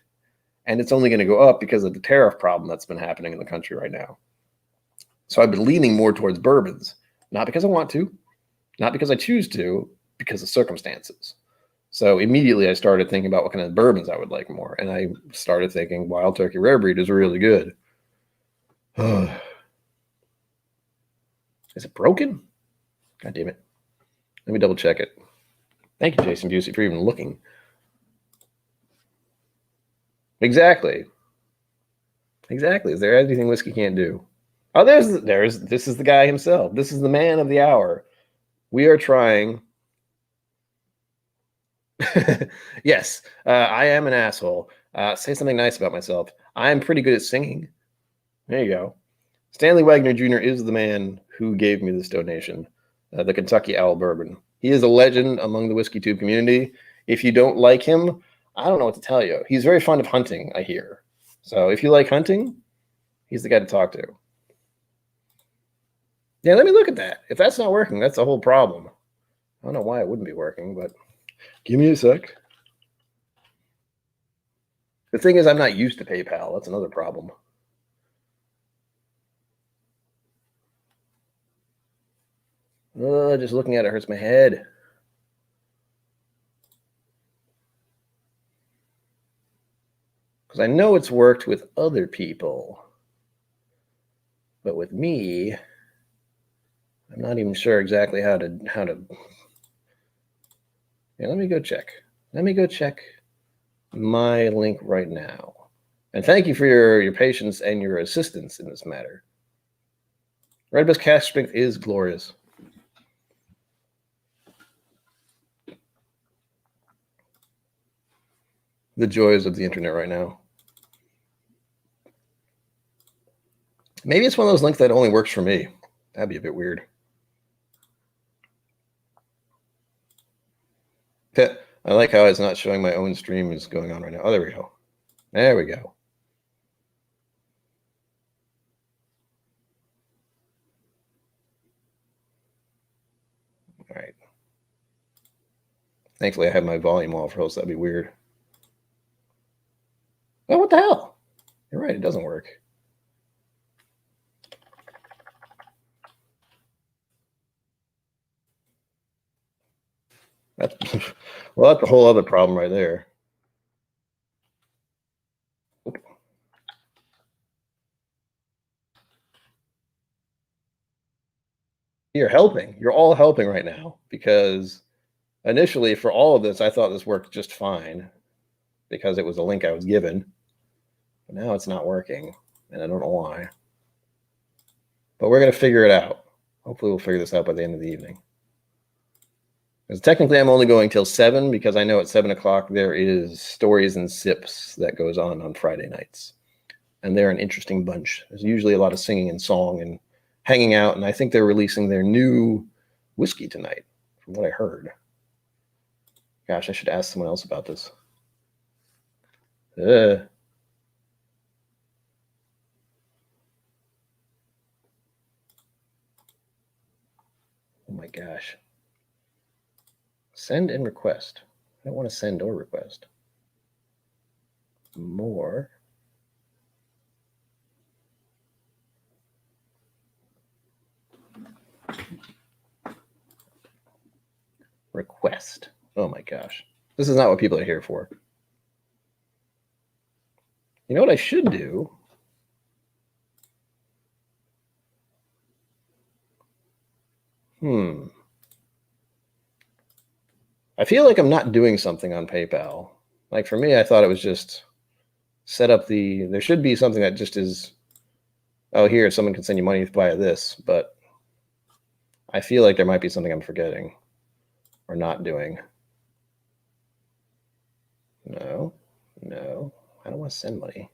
and it's only going to go up because of the tariff problem that's been happening in the country right now. So I've been leaning more towards bourbons, not because I want to, not because I choose to, because of circumstances. So immediately I started thinking about what kind of bourbons I would like more, and I started thinking Wild Turkey Rare Breed is really good. Is it broken? God damn it. Let me double check it. Thank you, Jason Busey, for even looking. Exactly. Is there anything whiskey can't do? Oh, this is the guy himself. This is the man of the hour. We are trying. Yes, I am an asshole. Say something nice about myself. I'm pretty good at singing. There you go. Stanley Wagner Jr. is the man who gave me this donation, the Kentucky Owl Bourbon. He is a legend among the Whiskey Tube community. If you don't like him, I don't know what to tell you. He's very fond of hunting, I hear. So if you like hunting, he's the guy to talk to. Yeah, let me look at that. If that's not working, that's a whole problem. I don't know why it wouldn't be working, but give me a sec. The thing is, I'm not used to PayPal. That's another problem. Just looking at it hurts my head. Because I know it's worked with other people. But with me, I'm not even sure exactly how to. Yeah, let me go check. Let me go check my link right now. And thank you for your patience and your assistance in this matter. Redbus cast strength is glorious. The joys of the internet right now. Maybe it's one of those links that only works for me. That'd be a bit weird. I like how it's not showing my own stream is going on right now. Oh, there we go. There we go. All right. Thankfully, I have my volume off, or else that'd be weird. Oh, what the hell? You're right, it doesn't work. That's well, that's a whole other problem right there. You're helping. You're all helping right now, because initially for all of this, I thought this worked just fine because it was a link I was given. But now it's not working, and I don't know why. But we're going to figure it out. Hopefully we'll figure this out by the end of the evening. Because technically I'm only going till 7, because I know at 7 o'clock there is Stories and Sips that goes on Friday nights. And they're an interesting bunch. There's usually a lot of singing and song and hanging out, and I think they're releasing their new whiskey tonight, from what I heard. Gosh, I should ask someone else about this. Oh my gosh. Send and request. I don't want to send or request. More. Request. Oh my gosh. This is not what people are here for. You know what I should do? I feel like I'm not doing something on PayPal. Like for me, I thought it was just set up there should be something that just is, oh, here, someone can send you money via this, but I feel like there might be something I'm forgetting or not doing. No, I don't want to send money.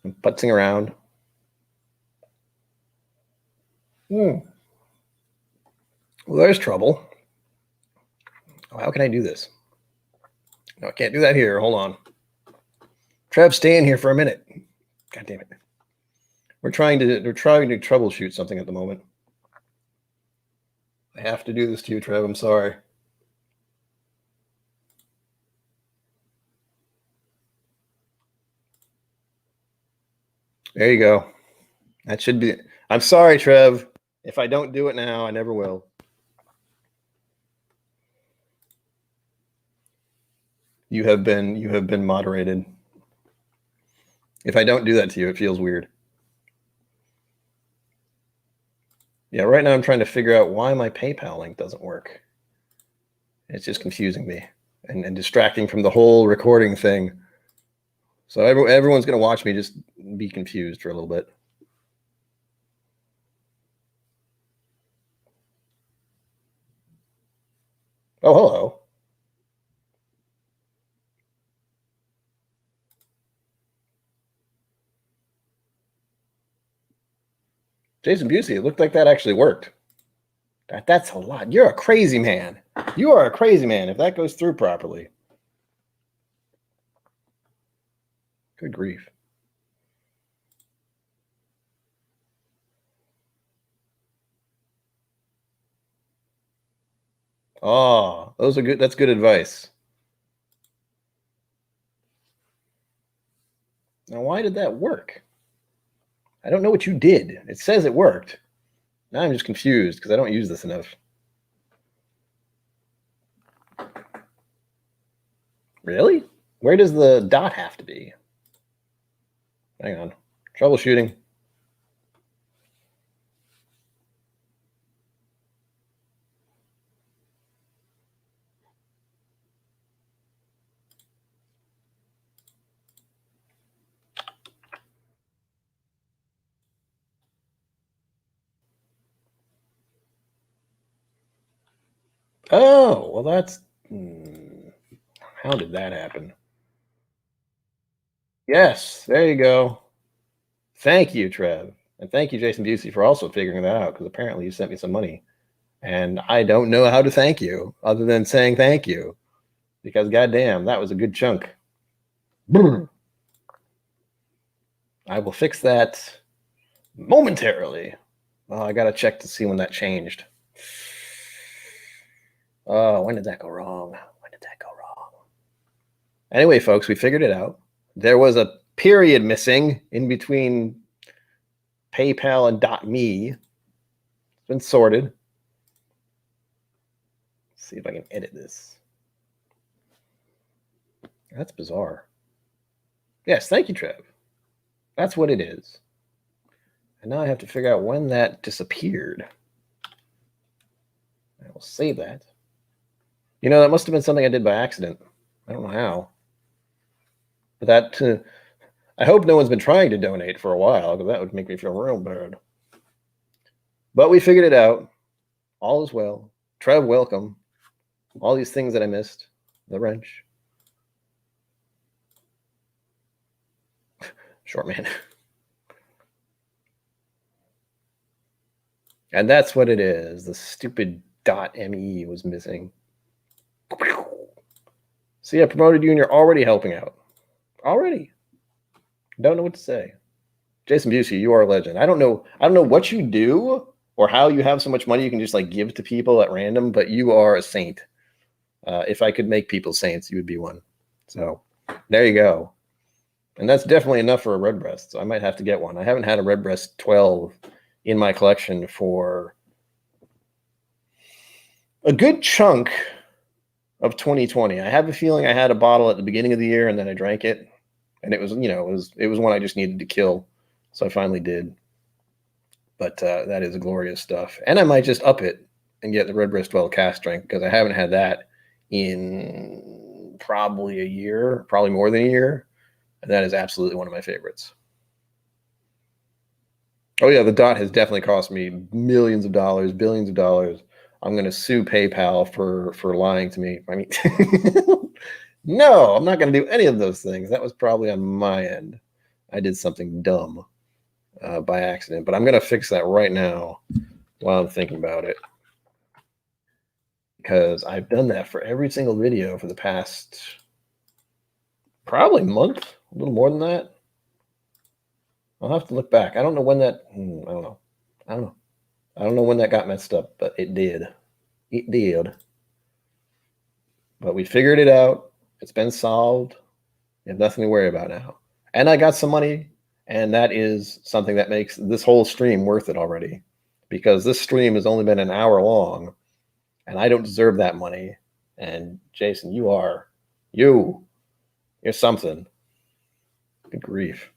I'm putzing around. Well, there's trouble. How can I do this? No, I can't do that here. Hold on. Trev, stay in here for a minute. God damn it. We're trying to troubleshoot something at the moment. I have to do this to you, Trev. I'm sorry. There you go. That should be. I'm sorry, Trev. If I don't do it now, I never will. You have been moderated. If I don't do that to you, it feels weird. Yeah, right now I'm trying to figure out why my PayPal link doesn't work. It's just confusing me and distracting from the whole recording thing. So everyone's going to watch me just be confused for a little bit. Oh, hello. Jason Busey, it looked like that actually worked. That's a lot. You're a crazy man. You are a crazy man if that goes through properly. Good grief. Oh, those are good. That's good advice. Now, why did that work? I don't know what you did. It says it worked. Now I'm just confused because I don't use this enough. Really? Where does the dot have to be? Hang on. Troubleshooting. Oh, well, that's... how did that happen? Yes, there you go. Thank you, Trev. And thank you, Jason Busey, for also figuring that out, because apparently you sent me some money. And I don't know how to thank you other than saying thank you. Because goddamn, that was a good chunk. I will fix that momentarily. Oh, I gotta check to see when that changed. Oh, when did that go wrong? When did that go wrong? Anyway, folks, we figured it out. There was a period missing in between PayPal and .me. It's been sorted. Let's see if I can edit this. That's bizarre. Yes, thank you, Trev. That's what it is. And now I have to figure out when that disappeared. I will save that. You know, that must have been something I did by accident. I don't know how. But that, I hope no one's been trying to donate for a while, because that would make me feel real bad. But we figured it out. All is well. Trev, welcome. All these things that I missed. The wrench. Short man. And that's what it is. The stupid .me was missing. See, I promoted you and you're already helping out. Already. Don't know what to say. Jason Busey, you are a legend. I don't know what you do or how you have so much money you can just like give to people at random, but you are a saint. If I could make people saints, you would be one. So there you go. And that's definitely enough for a Redbreast. So I might have to get one. I haven't had a Redbreast 12 in my collection for a good chunk of 2020. I have a feeling I had a bottle at the beginning of the year and then I drank it. And it was, you know, it was one I just needed to kill. So I finally did. But that is glorious stuff. And I might just up it and get the Redbreast 12 cast strength because I haven't had that in probably a year, probably more than a year. And that is absolutely one of my favorites. Oh, yeah, the dot has definitely cost me millions of dollars, billions of dollars. I'm going to sue PayPal for lying to me. I mean, no, I'm not going to do any of those things. That was probably on my end. I did something dumb by accident, but I'm going to fix that right now while I'm thinking about it. Because I've done that for every single video for the past probably month, a little more than that. I'll have to look back. I don't know when that, I don't know when that got messed up, but it did. It did. But we figured it out. It's been solved. You have nothing to worry about now. And I got some money, and that is something that makes this whole stream worth it already. Because this stream has only been an hour long, and I don't deserve that money. And Jason, you're something. Good grief.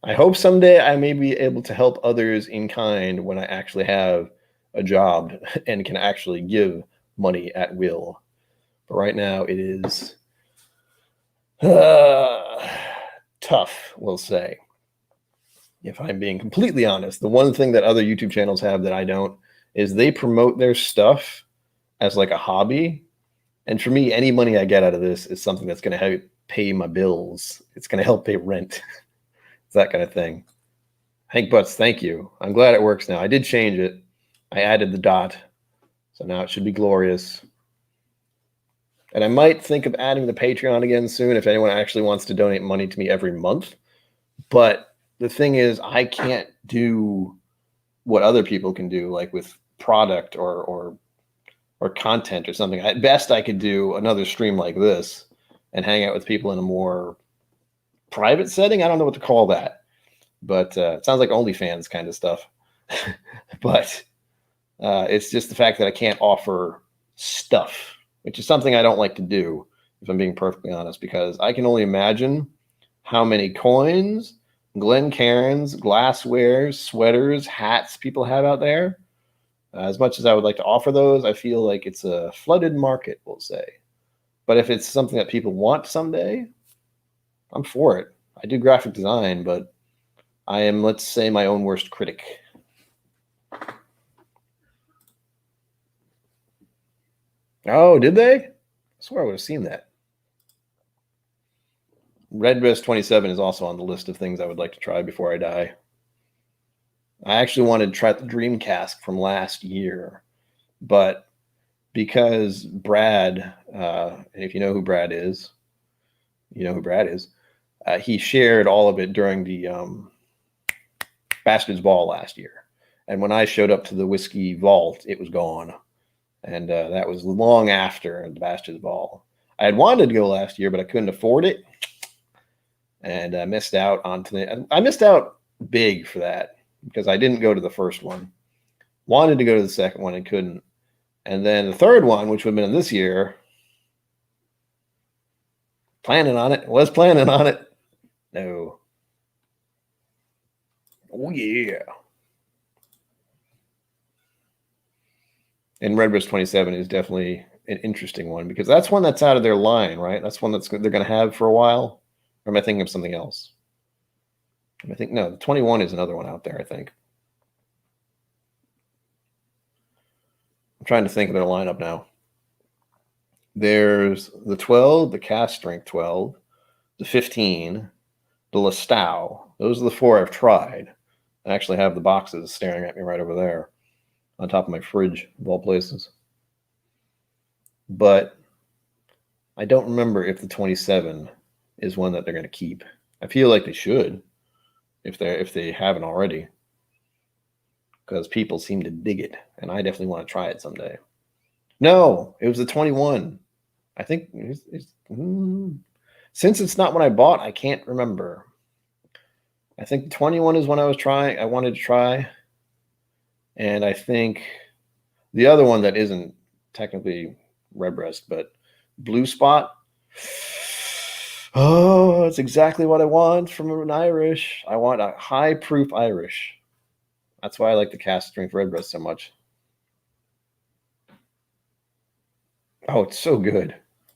I hope someday I may be able to help others in kind when I actually have a job and can actually give money at will. But right now it is tough, we'll say. If I'm being completely honest, the one thing that other YouTube channels have that I don't is they promote their stuff as like a hobby. And for me, any money I get out of this is something that's going to help pay my bills. It's going to help pay rent. That kind of thing. Hank Butts, thank you. I'm glad it works now. I did change it. I added the dot. So now it should be glorious. And I might think of adding the Patreon again soon if anyone actually wants to donate money to me every month. But the thing is, I can't do what other people can do, like with product or content or something. At best, I could do another stream like this and hang out with people in a more private setting. I don't know what to call that, but it sounds like OnlyFans kind of stuff. But it's just the fact that I can't offer stuff, which is something I don't like to do, if I'm being perfectly honest, because I can only imagine how many coins, Glencairns, glasswares, sweaters, hats people have out there. As much as I would like to offer those, I feel like it's a flooded market, we'll say. But if it's something that people want someday, I'm for it. I do graphic design, but I am, let's say, my own worst critic. Oh, did they? I swear I would have seen that. Redbreast 27 is also on the list of things I would like to try before I die. I actually wanted to try the Dreamcast from last year, but because Brad, if you know who Brad is, you know who Brad is, he shared all of it during the Bastards Ball last year. And when I showed up to the Whiskey Vault, it was gone. And that was long after the Bastards Ball. I had wanted to go last year, but I couldn't afford it. And I missed out I missed out big for that because I didn't go to the first one. Wanted to go to the second one and couldn't. And then the third one, which would have been this year, planning on it. No. Oh, yeah. And Redbreast 27 is definitely an interesting one because that's one that's out of their line, right? That's one they're going to have for a while. Or am I thinking of something else? I think, no, the 21 is another one out there, I think. I'm trying to think of their lineup now. There's the 12, the cast strength 12, the 15, the Lestau. Those are the 4 I've tried. I actually have the boxes staring at me right over there on top of my fridge, of all places. But I don't remember if the 27 is one that they're going to keep. I feel like they should, if they haven't already, because people seem to dig it, and I definitely want to try it someday. No, it was the 21. I think since it's not what I bought, I can't remember. I think the 21 is one I wanted to try, and I think the other one that isn't technically Redbreast, but Blue Spot. Oh, it's exactly what I want from an Irish. I want a high proof Irish. That's why I like the cast strength Redbreast so much. Oh, it's so good.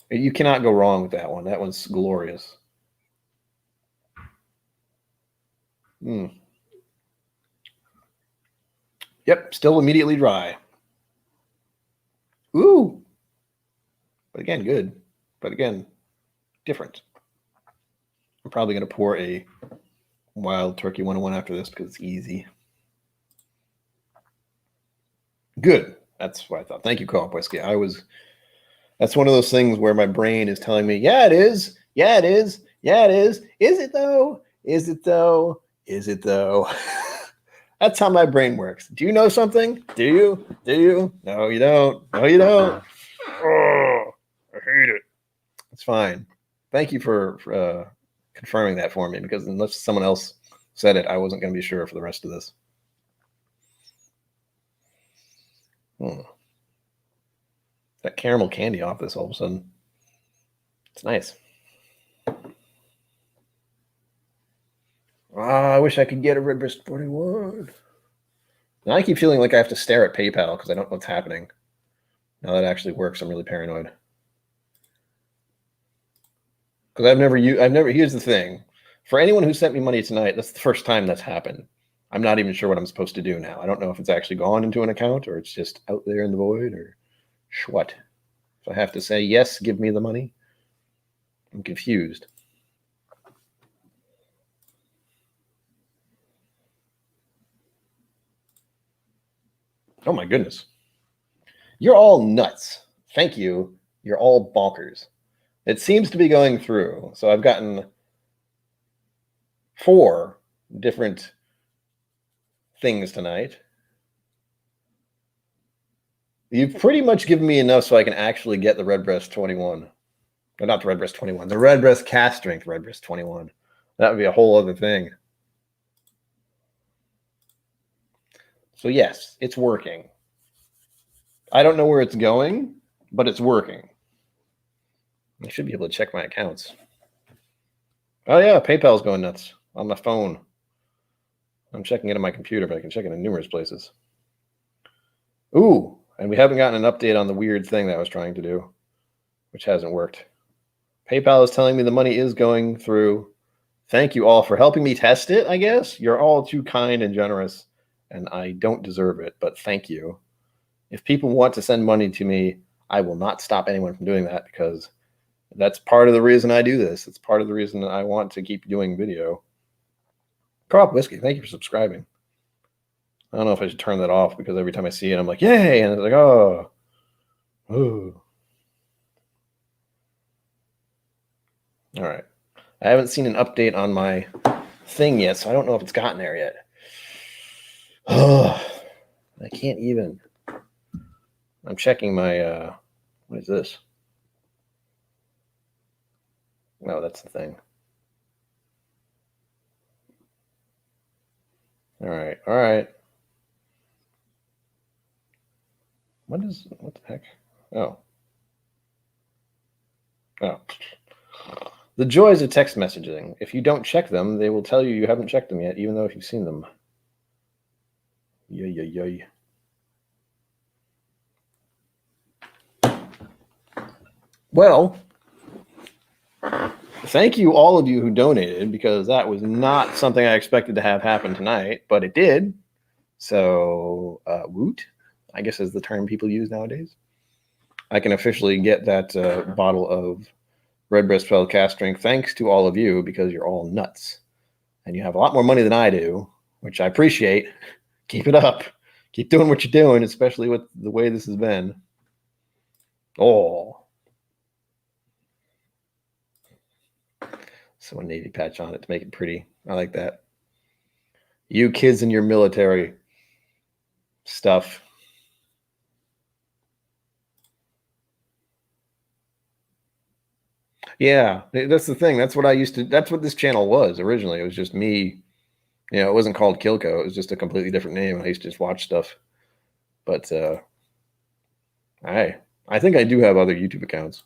You cannot go wrong with that one. That one's glorious. Yep, still immediately dry. Ooh. But again, good. But again, different. I'm probably going to pour a Wild Turkey 101 after this because it's easy. Good. That's what I thought. Thank you, Co-op Whiskey. That's one of those things where my brain is telling me, yeah, it is. Yeah, it is. Yeah, it is. Is it though? Is it though? Is it though? That's how my brain works. Do you know something? Do you? Do you? No, you don't. No, you don't. Oh, I hate it. It's fine. Thank you for confirming that for me, because unless someone else said it, I wasn't going to be sure for the rest of this. That caramel candy off this all of a sudden. It's nice. I wish I could get a Redbreast 41. Now I keep feeling like I have to stare at PayPal because I don't know what's happening. Now that actually works, I'm really paranoid. Because here's the thing. For anyone who sent me money tonight, that's the first time that's happened. I'm not even sure what I'm supposed to do now. I don't know if it's actually gone into an account or it's just out there in the void or what. If I have to say, yes, give me the money, I'm confused. Oh my goodness. You're all nuts. Thank you. You're all bonkers. It seems to be going through. So I've gotten 4 different things tonight. You've pretty much given me enough so I can actually get the Redbreast 21. Or not the Redbreast 21. The Redbreast cast strength Redbreast 21. That would be a whole other thing. So yes, it's working. I don't know where it's going, but it's working. I should be able to check my accounts. Oh yeah, PayPal's going nuts on my phone. I'm checking it on my computer, but I can check it in numerous places. Ooh, and we haven't gotten an update on the weird thing that I was trying to do, which hasn't worked. PayPal is telling me the money is going through. Thank you all for helping me test it, I guess. You're all too kind and generous, and I don't deserve it, but thank you. If people want to send money to me, I will not stop anyone from doing that because that's part of the reason I do this. It's part of the reason I want to keep doing video. Crop Whiskey, thank you for subscribing. I don't know if I should turn that off because every time I see it, I'm like, yay! And it's like, oh. Ooh. All right. I haven't seen an update on my thing yet, so I don't know if it's gotten there yet. Oh, I can't even. I'm checking my, what is this? No, that's the thing. All right. All right. What the heck? Oh. Oh. The joys of text messaging. If you don't check them, they will tell you you haven't checked them yet, even though if you've seen them. Yay. Well, thank you all of you who donated, because that was not something I expected to have happen tonight, but it did. So, woot, I guess is the term people use nowadays. I can officially get that bottle of Redbreast 12 cast drink thanks to all of you, because you're all nuts. And you have a lot more money than I do, which I appreciate. Keep it up. Keep doing what you're doing, especially with the way this has been. Oh. So a Navy patch on it to make it pretty. I like that. You kids in your military stuff. Yeah, that's the thing. That's what I used to. That's what this channel was originally. It was just me. You know, it wasn't called KIllco. It was just a completely different name. I used to just watch stuff. But I think I do have other YouTube accounts.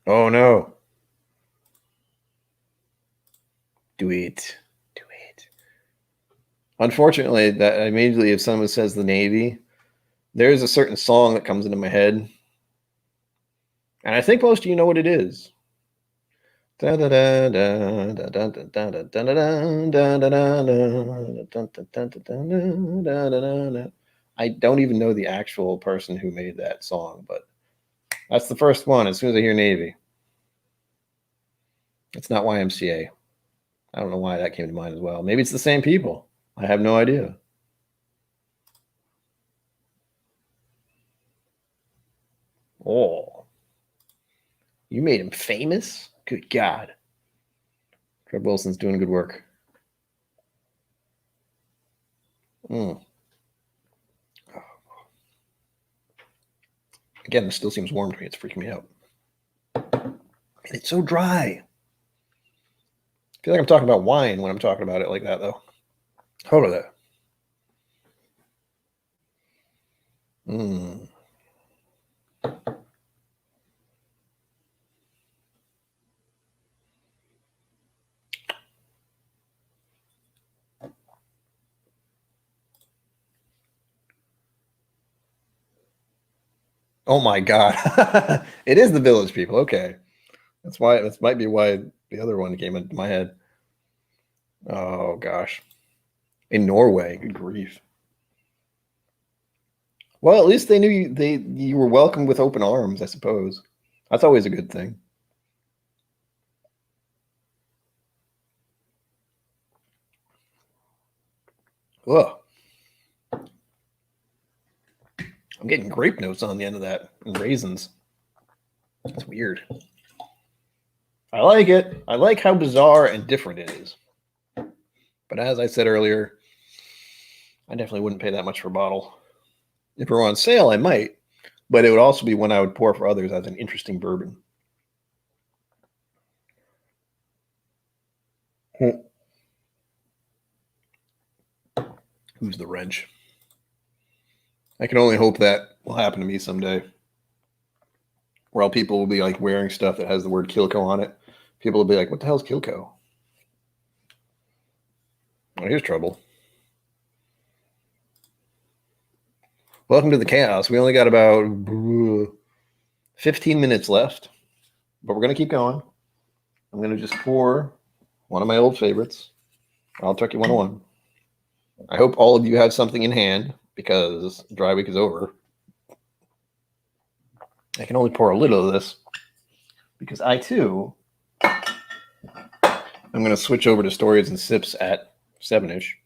Oh no. Do it. Do it. Unfortunately, that immediately if someone says the Navy, there's a certain song that comes into my head. And I think most of you know what it is. I don't even know the actual person who made that song, but that's the first one as soon as I hear Navy. It's not YMCA. I don't know why that came to mind as well. Maybe it's the same people. I have no idea. Oh. You made him famous? Good God. Trev Wilson's doing good work. Again, this still seems warm to me. It's freaking me out. And it's so dry. I feel like I'm talking about wine when I'm talking about it like that, though. Hold on there. Oh my God. It is the Village People. Okay. That's why. This might be why the other one came into my head. Oh gosh. In Norway. Good grief. Well, at least they knew you were welcomed with open arms, I suppose. That's always a good thing. Ugh. I'm getting grape notes on the end of that and raisins. That's weird. I like it. I like how bizarre and different it is. But as I said earlier, I definitely wouldn't pay that much for a bottle. If it were on sale, I might, but it would also be one I would pour for others as an interesting bourbon. Who's the wrench? I can only hope that will happen to me someday. Where all people will be like wearing stuff that has the word KIllco on it. People will be like, what the hell's KIllco? Well, here's trouble. Welcome to the chaos. We only got about 15 minutes left, but we're going to keep going. I'm going to just pour one of my old favorites, Wild Turkey 101. I hope all of you have something in hand because dry week is over. I can only pour a little of this because I, too, I'm going to switch over to stories and sips at 7-ish.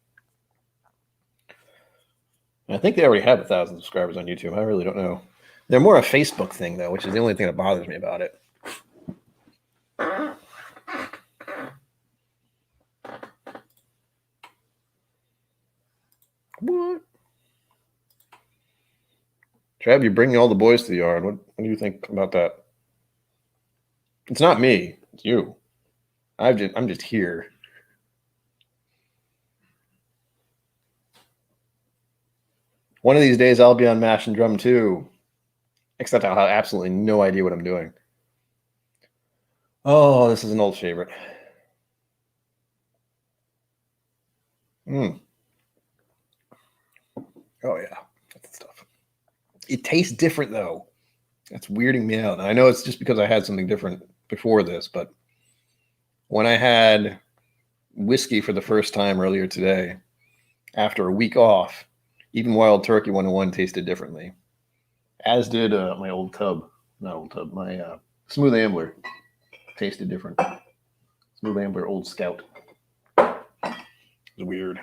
I think they already have 1,000 subscribers on YouTube. I really don't know. They're more a Facebook thing, though, which is the only thing that bothers me about it. What? Trav, you're bringing all the boys to the yard. What do you think about that? It's not me. It's you. I'm just here. One of these days, I'll be on Mash and Drum too. Except I'll have absolutely no idea what I'm doing. Oh, this is an old favorite. Oh, yeah. That's the stuff. It tastes different, though. That's weirding me out. I know it's just because I had something different before this, but when I had whiskey for the first time earlier today, after a week off, even Wild Turkey 101 tasted differently. As did my old tub. Not old tub. My Smooth Ambler tasted different. Smooth Ambler Old Scout. It's weird.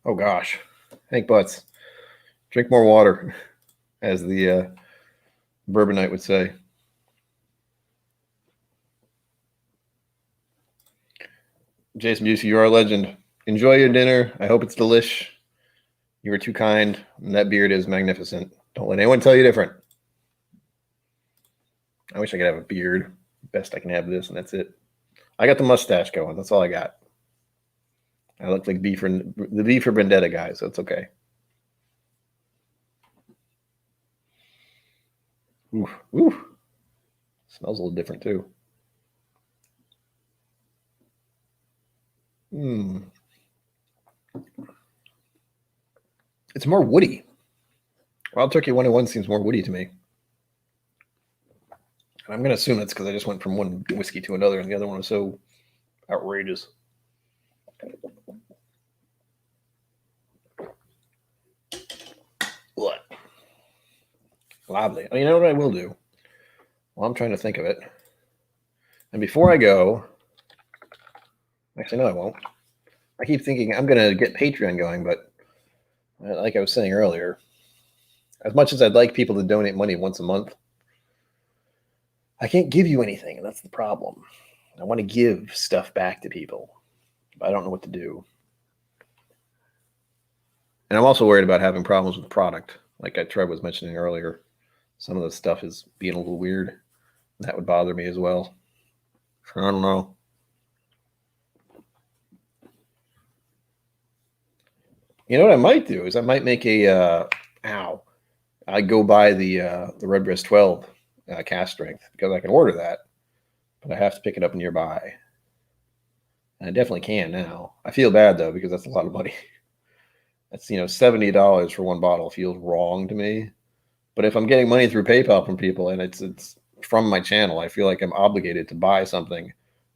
Oh, gosh. Hank Butts. Drink more water, as the Bourbonite would say. Jason Busey, you are a legend. Enjoy your dinner. I hope it's delish. You were too kind. And that beard is magnificent. Don't let anyone tell you different. I wish I could have a beard. Best I can have this, and that's it. I got the mustache going. That's all I got. I look like the V for Vendetta guy, so it's okay. Ooh, ooh. Smells a little different too. It's more woody. Wild Turkey 101 seems more woody to me. And I'm going to assume it's because I just went from one whiskey to another, and the other one was so outrageous. What? Lively. Oh, you know what I will do? Well, I'm trying to think of it. And before I go, actually, no, I won't. I keep thinking I'm going to get Patreon going, but like I was saying earlier, as much as I'd like people to donate money once a month, I can't give you anything, and that's the problem. I want to give stuff back to people, but I don't know what to do. And I'm also worried about having problems with the product. Like Trev was mentioning earlier, some of the stuff is being a little weird. And that would bother me as well. I don't know. You know what I might do is I might make a I go buy the Redbreast 12 cast strength because I can order that, but I have to pick it up nearby. And I definitely can now. I feel bad though because that's a lot of money. That's $70 for one bottle feels wrong to me. But if I'm getting money through PayPal from people and it's from my channel, I feel like I'm obligated to buy something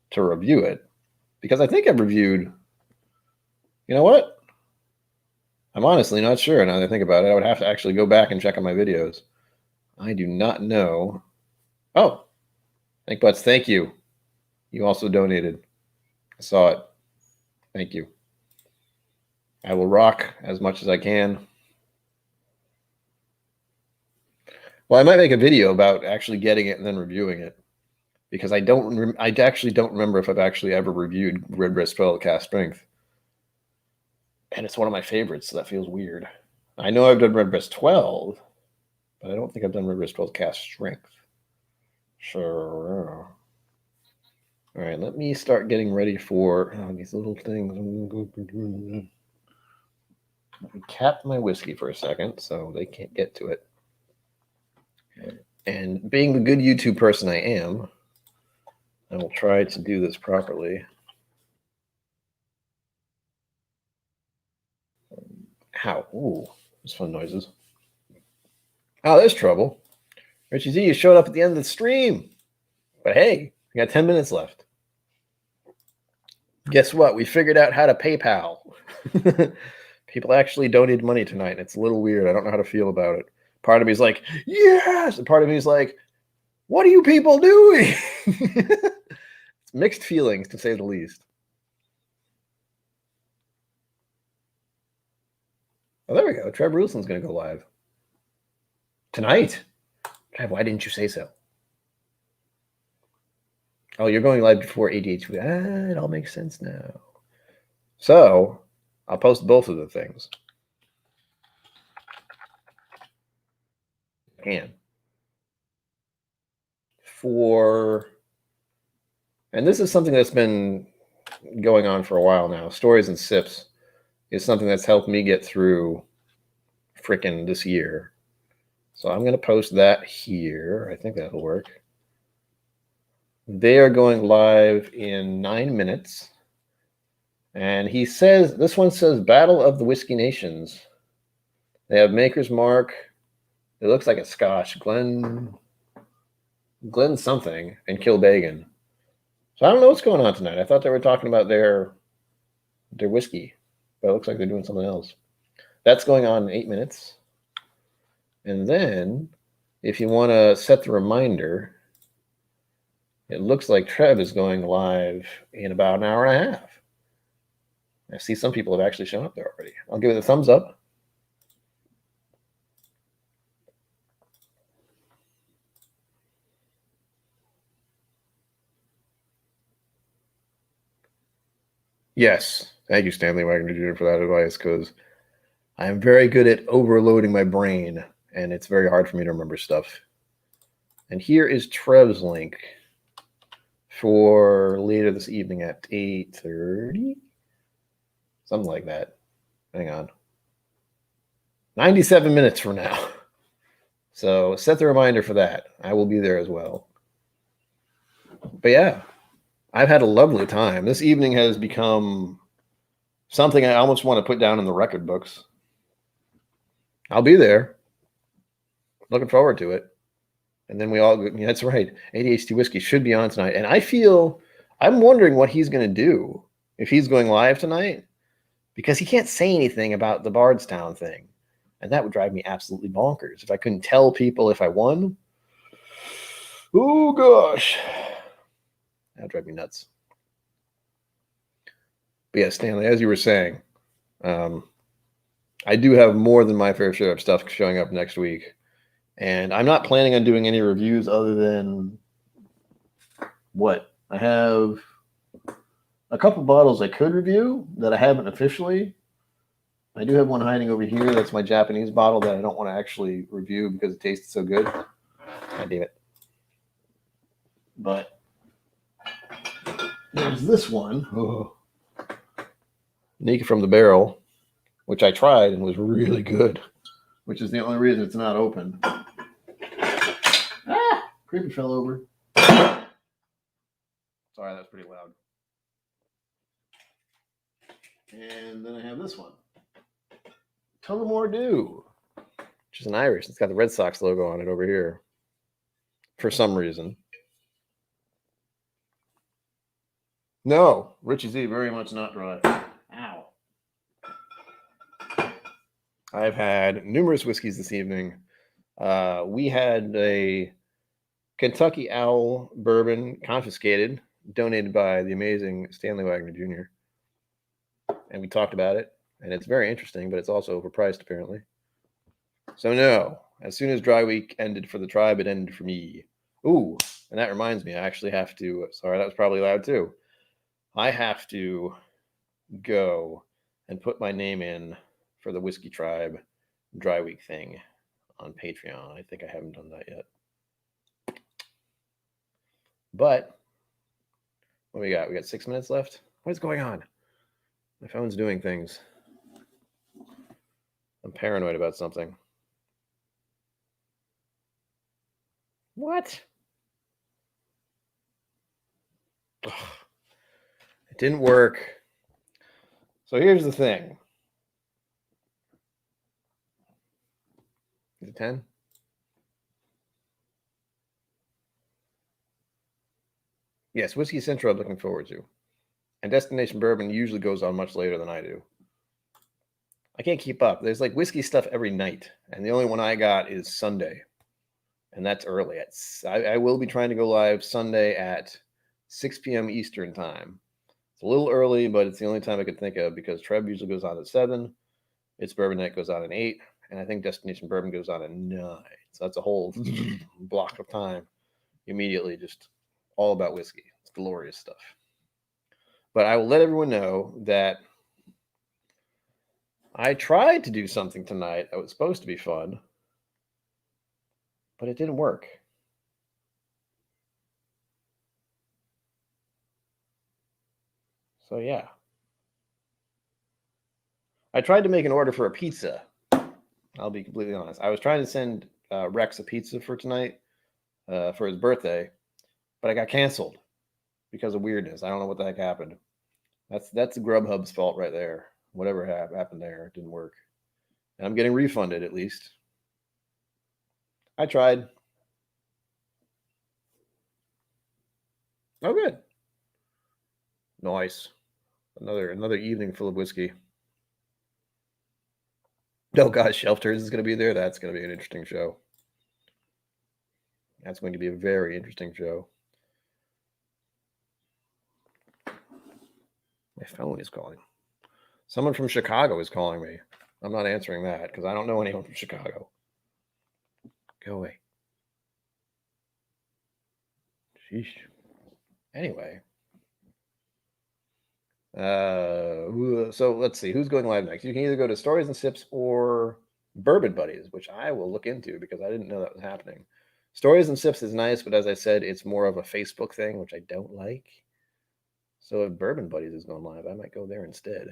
to review it because I think I've reviewed. You know what? I'm honestly not sure now that I think about it. I would have to actually go back and check on my videos. I do not know. Oh, Hank Butts, thank you. You also donated. I saw it. Thank you. I will rock as much as I can. Well, I might make a video about actually getting it and then reviewing it because I actually don't remember if I've actually ever reviewed Redbreast 12 cast strength. And it's one of my favorites, so that feels weird. I know I've done Redbreast 12, but I don't think I've done Redbreast 12 cast strength. Sure. All right, let me start getting ready for these little things. Let me cap my whiskey for a second so they can't get to it. And being the good YouTube person I am, I will try to do this properly. Ow. Ooh, there's fun noises. Oh, there's trouble. Richie Z, you showed up at the end of the stream. But hey, we got 10 minutes left. Guess what? We figured out how to PayPal. People actually donated money tonight, and it's a little weird. I don't know how to feel about it. Part of me is like, yes! And part of me is like, what are you people doing? It's mixed feelings, to say the least. Oh, there we go. Trev Ruslin's going to go live. Tonight? Trev, why didn't you say so? Oh, you're going live before ADHD. It all makes sense now. So, I'll post both of the things. And this is something that's been going on for a while now. Stories and Sips is something that's helped me get through frickin' this year. So I'm going to post that here. I think that'll work. They are going live in 9 minutes. And he says, this one says Battle of the Whiskey Nations. They have Maker's Mark. It looks like a Scotch. Glen something and Kilbeggan. So I don't know what's going on tonight. I thought they were talking about their whiskey, but it looks like they're doing something else. That's going on in 8 minutes. And then if you want to set the reminder, it looks like Trev is going live in about an hour and a half. I see some people have actually shown up there already. I'll give it a thumbs up. Yes. Thank you, Stanley Wagner Jr., for that advice, because I am very good at overloading my brain, and it's very hard for me to remember stuff. And here is Trev's link for later this evening at 8:30. Something like that. Hang on. 97 minutes from now. So set the reminder for that. I will be there as well. But yeah, I've had a lovely time. This evening has become something I almost want to put down in the record books. I'll be there. Looking forward to it. And then that's right. ADHD Whiskey should be on tonight. And I'm wondering what he's going to do if he's going live tonight, because he can't say anything about the Bardstown thing. And that would drive me absolutely bonkers if I couldn't tell people if I won. Oh, gosh. That would drive me nuts. But yeah, Stanley, as you were saying, I do have more than my fair share of stuff showing up next week. And I'm not planning on doing any reviews other than what? I have a couple bottles I could review that I haven't officially. I do have one hiding over here. That's my Japanese bottle that I don't want to actually review because it tasted so good. God damn it. But there's this one. Oh. Naked from the Barrel, which I tried and was really good, which is the only reason it's not open. Creepy fell over. Sorry, that's pretty loud. And then I have this one. Tullamore Dew, which is an Irish. It's got the Red Sox logo on it over here for some reason. No, Richie Z, very much not dry. Ow. I've had numerous whiskeys this evening. We had a Kentucky Owl bourbon confiscated, donated by the amazing Stanley Wagner Jr. And we talked about it, and it's very interesting, but it's also overpriced apparently. So no, as soon as dry week ended for the tribe, it ended for me. Ooh, and that reminds me, I actually have to, sorry, that was probably loud too. I have to go and put my name in for the Whiskey Tribe dry week thing on Patreon. I think I haven't done that yet. But What we got? We got 6 minutes left. What is going on? My phone's doing things. I'm paranoid about something. What? Ugh. It didn't work. So here's the thing. Is it 10? Yes, Whiskey Central I'm looking forward to. And Destination Bourbon usually goes on much later than I do. I can't keep up. There's like whiskey stuff every night. And the only one I got is Sunday. And that's early. I will be trying to go live Sunday at 6 p.m. Eastern time. It's a little early, but it's the only time I could think of because Trev usually goes on at 7. It's Bourbon Night goes on at 8. And I think Destination Bourbon goes on at 9. So that's a whole block of time immediately, just all about whiskey. It's glorious stuff. But I will let everyone know that I tried to do something tonight that was supposed to be fun, but it didn't work. So, yeah. I tried to make an order for a pizza. I'll be completely honest. I was trying to send Rex a pizza for tonight for his birthday, but I got canceled because of weirdness. I don't know what the heck happened. That's Grubhub's fault right there. Whatever happened there, it didn't work. And I'm getting refunded at least. I tried. Oh, good. Nice. Another evening full of whiskey. Oh gosh, Shelf Turds is going to be there. That's going to be an interesting show. That's going to be a very interesting show. My phone is calling. Someone from Chicago is calling me. I'm not answering that because I don't know anyone from Chicago. Go away. Sheesh. Anyway. So let's see. Who's going live next? You can either go to Stories and Sips or Bourbon Buddies, which I will look into because I didn't know that was happening. Stories and Sips is nice, but as I said, it's more of a Facebook thing, which I don't like. So if Bourbon Buddies is going live, I might go there instead.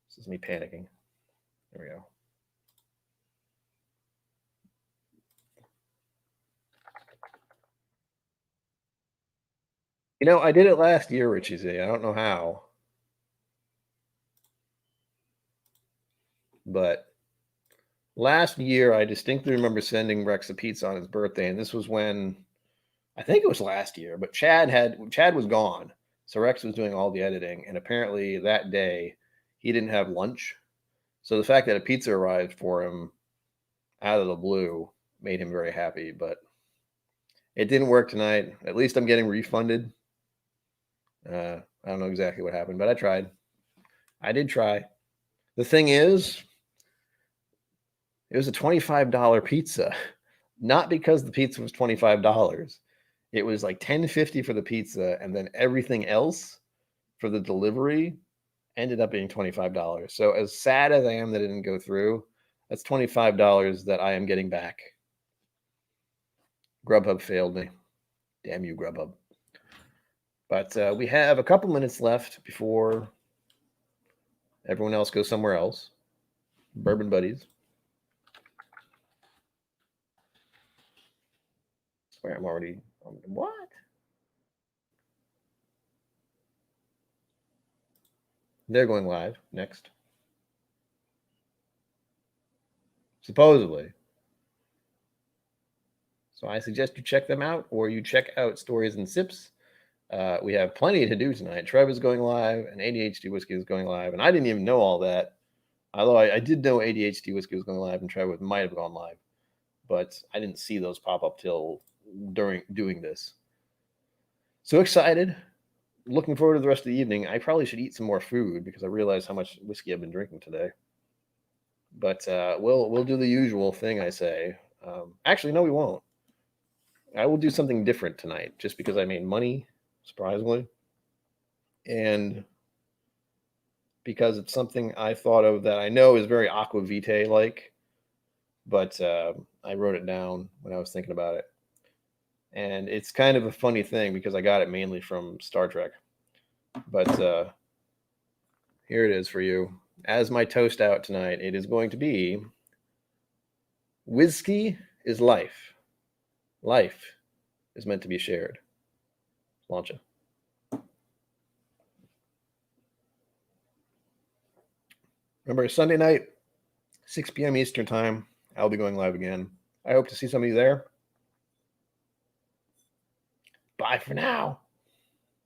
This is me panicking. There we go. You know, I did it last year, Richie Z. I don't know how. But last year, I distinctly remember sending Rex a pizza on his birthday, and this was when I think it was last year. But Chad was gone, so Rex was doing all the editing, and apparently that day he didn't have lunch. So the fact that a pizza arrived for him out of the blue made him very happy. But it didn't work tonight. At least I'm getting refunded. I don't know exactly what happened, but I tried. I did try. The thing is, it was a $25 pizza, not because the pizza was $25. It was like $10.50 for the pizza, and then everything else for the delivery ended up being $25. So as sad as I am that it didn't go through, that's $25 that I am getting back. Grubhub failed me. Damn you, Grubhub. But we have a couple minutes left before everyone else goes somewhere else. Bourbon Buddies. I swear I'm already. What? They're going live next. Supposedly. So I suggest you check them out, or you check out Stories and Sips. We have plenty to do tonight. Trev is going live, and ADHD Whiskey is going live, and I didn't even know all that. Although I did know ADHD Whiskey was going live, and Trev might have gone live, but I didn't see those pop up till during doing this. So excited! Looking forward to the rest of the evening. I probably should eat some more food because I realize how much whiskey I've been drinking today. But we'll do the usual thing, I say. Actually, no, we won't. I will do something different tonight, just because I made money, surprisingly, and because it's something I thought of that I know is very Aqua Vitae like, but I wrote it down when I was thinking about it. And it's kind of a funny thing because I got it mainly from Star Trek. But here it is for you. As my toast out tonight, it is going to be Whizzky is life. Life is meant to be shared. Launch it. Remember, Sunday night, 6 p.m. Eastern Time, I'll be going live again. I hope to see some of you there. Bye for now.